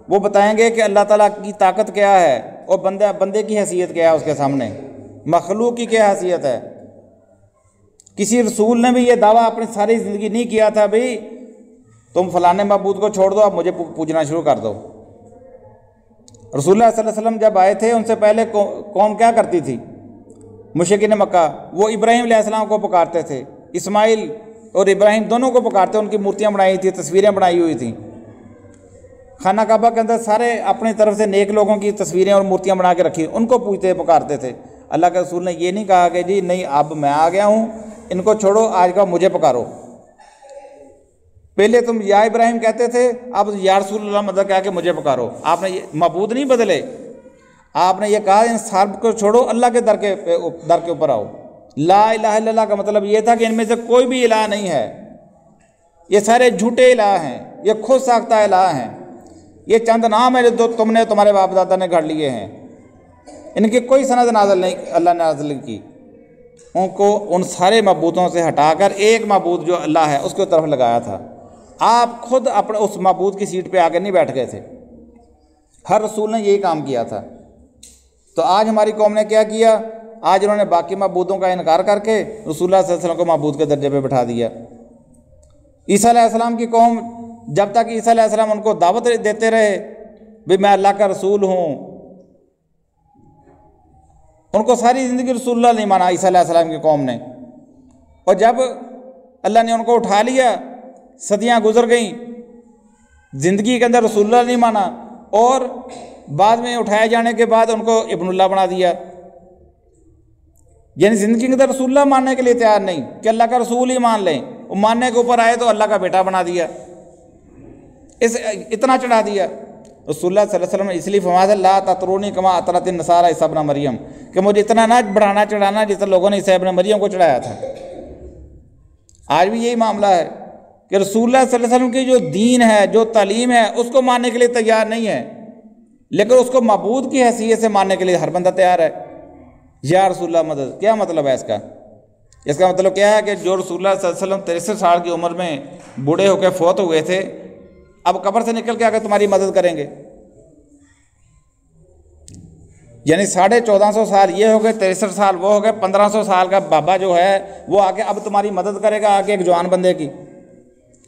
وہ بتائیں گے کہ اللہ تعالیٰ کی طاقت کیا ہے، اور بندے کی حیثیت کیا ہے اس کے سامنے، مخلوق کی کیا حیثیت ہے۔ کسی رسول نے بھی یہ دعویٰ اپنی ساری زندگی نہیں کیا تھا بھئی تم فلانے معبود کو چھوڑ دو اب مجھے پوجنا شروع کر دو۔ رسول اللہ صلی اللہ علیہ وسلم جب آئے تھے ان سے پہلے قوم کیا کرتی تھی؟ مشرکین مکہ، وہ ابراہیم علیہ السلام کو پکارتے تھے، اسماعیل اور ابراہیم دونوں کو پکارتے، ان کی مورتیاں بنائی تھیں، تصویریں بنائی ہوئی تھیں، خانہ کعبہ کے اندر سارے اپنی طرف سے نیک لوگوں کی تصویریں اور مورتیاں بنا کے رکھی، ان کو پوجتے پکارتے تھے۔ اللہ کے رسول نے یہ نہیں کہا کہ جی نہیں اب میں آ گیا ہوں ان کو چھوڑو، آج کا مجھے پکارو۔ پہلے تم یا ابراہیم کہتے تھے، اب یا رسول اللہ مدد کہا کہ مجھے پکارو۔ آپ نے معبود نہیں بدلے، آپ نے یہ کہا ان سب کو چھوڑو، اللہ کے در کے اوپر آؤ۔ لا الہ الا اللہ کا مطلب یہ تھا کہ ان میں سے کوئی بھی الہ نہیں ہے، یہ سارے جھوٹے الہ ہیں، یہ خود ساختہ الہ ہیں، یہ چند نام ہے جو تم نے تمہارے باپ دادا نے گھڑ لیے ہیں، ان کی کوئی سند نازل نہیں اللہ نے نازل کی۔ ان کو ان سارے معبودوں سے ہٹا کر ایک معبود جو اللہ ہے اس کی طرف لگایا تھا۔ آپ خود اپنے اس معبود کی سیٹ پہ آ کے نہیں بیٹھ گئے تھے، ہر رسول نے یہی کام کیا تھا۔ تو آج ہماری قوم نے کیا کیا؟ آج انہوں نے باقی معبودوں کا انکار کر کے رسول اللہ صلی اللہ علیہ وسلم کو معبود کے درجے پہ بٹھا دیا۔ عیسیٰ علیہ السلام کی قوم جب تک عیسیٰ علیہ السلام ان کو دعوت دیتے رہے بھی میں اللہ کا رسول ہوں، ان کو ساری زندگی رسول اللہ نہیں مانا عیسیٰ علیہ السلام کی قوم نے، اور جب اللہ نے ان کو اٹھا لیا، صدیاں گزر گئیں، زندگی کے اندر رسول اللہ نہیں مانا، اور بعد میں اٹھائے جانے کے بعد ان کو ابن اللہ بنا دیا۔ یعنی زندگی کے اندر رسول اللہ ماننے کے لیے تیار نہیں کہ اللہ کا رسول ہی مان لیں، وہ ماننے کے اوپر آئے تو اللہ کا بیٹا بنا دیا، اتنا چڑھا دیا۔ رسول اللہ صلی اللہ علیہ وسلم نے اس لیے فرمایا لا تطرونی کما اطرت النصارى عیسیٰ ابن مریم، کہ مجھے اتنا نہ بڑھانا چڑھانا جس طرح لوگوں نے عیسیٰ ابن مریم کو چڑھایا تھا۔ آج بھی یہی معاملہ ہے کہ رسول اللہ صلی اللہ علیہ وسلم کی جو دین ہے، جو تعلیم ہے، اس کو ماننے کے لیے تیار نہیں ہے، لیکن اس کو معبود کی حیثیت سے ماننے کے لیے ہر بندہ تیار ہے۔ یا رسول اللہ مدد، کیا مطلب ہے اس کا؟ اس کا مطلب کیا ہے کہ جو رسول اللہ صلی اللہ علیہ وسلم 63 سال کی عمر میں بوڑھے ہو کے فوت ہوئے تھے، اب قبر سے نکل کے آ کے تمہاری مدد کریں گے؟ یعنی 1450 سال یہ ہو گئے، 63 سال وہ ہو گئے، 1500 سال کا بابا جو ہے وہ آ کے اب تمہاری مدد کرے گا، آ کے ایک جوان بندے کی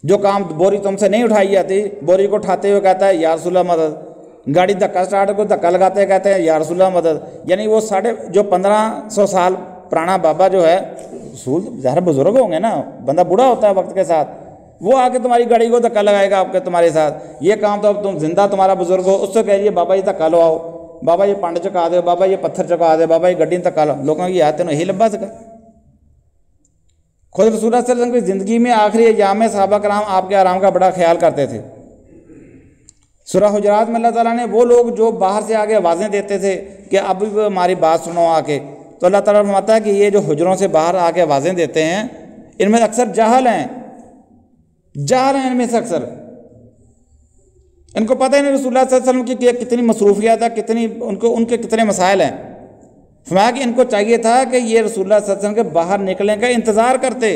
جو کام بوری تم سے نہیں اٹھائی جاتی، بوری کو اٹھاتے ہوئے کہتا ہے یا رسول اللہ مدد، گاڑی دھکا سٹارٹ کو دھکا لگاتے کہتے ہیں یا رسول اللہ مدد۔ یعنی وہ 1500 سال پرانا بابا جو ہے، رسول ظاہر بزرگ ہوں گے نا، بندہ بوڑھا ہوتا ہے وقت کے ساتھ، وہ آ کے تمہاری گاڑی کو دھکا لگائے گا آپ کے تمہارے ساتھ۔ یہ کام تو اب تم زندہ تمہارا بزرگ ہو، اس سے کہہ دیے بابا یہ دھکا لو آؤ، بابا یہ پانڈ چکا دے، بابا یہ پتھر چکا دے، بابا یہ گڈی دھکا لو، لوگوں کی یاد تینوں یہی لبا سکا۔ خود رسول اللہ صلی اللہ علیہ وسلم کی زندگی میں آخری ایام میں صحابہ کرام آپ کے آرام کا بڑا خیال کرتے تھے۔ سورہ حجرات میں اللہ تعالیٰ نے وہ لوگ جو باہر سے آگے آوازیں دیتے تھے کہ اب بھی ہماری بات سنو آ کے، تو اللہ تعالیٰ فرماتا ہے کہ یہ جو حجروں سے باہر آ کے آوازیں دیتے ہیں ان میں اکثر جاہل ہیں، جاہل ہیں ان میں سے اکثر، ان کو پتہ ہی نہیں رسول اللہ صلی اللہ علیہ وسلم کی کتنی مصروفیات ہے، کتنی ان کے کتنے مسائل ہیں۔ فرمایا کہ ان کو چاہیے تھا کہ یہ رسول اللہ صلی اللہ علیہ وسلم کے باہر نکلنے کا انتظار کرتے،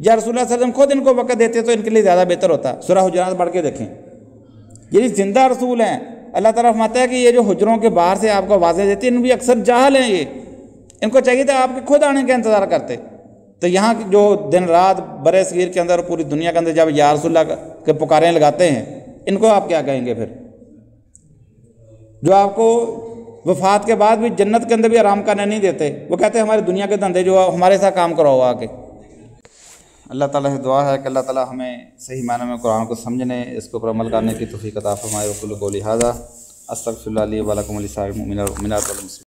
یا رسول اللہ صلی اللہ علیہ وسلم خود ان کو وقت دیتے تو ان کے لیے زیادہ بہتر ہوتا۔ سورہ حجرات پڑھ کے دیکھیں، یہ زندہ رسول ہیں۔ اللہ تعالیٰ فرماتا ہے کہ یہ جو حجروں کے باہر سے آپ کو آوازیں دیتی ہیں ان بھی اکثر جاہل ہیں، یہ ان کو چاہیے تھا آپ کے خود آنے کا انتظار کرتے۔ تو یہاں جو دن رات برے صغیر کے اندر پوری دنیا کے اندر جب یا رسول اللہ کے پکاریں لگاتے ہیں، ان کو آپ کیا کہیں گے پھر؟ جو آپ کو وفات کے بعد بھی جنت کے اندر بھی آرام کرنے نہیں دیتے، وہ کہتے ہیں ہمارے دنیا کے دھندے جو ہمارے ساتھ کام کراؤ آ کے۔ اللہ تعالیٰ سے دعا ہے کہ اللہ تعالیٰ ہمیں صحیح معنی میں قرآن کو سمجھنے، اس کے اوپر عمل کرنے کی توفیق عطا فرمائے۔ وقل قولی ھذا استغفر اللہ لی ولکم ولسائر المؤمنین والمؤمنات والمسلمین۔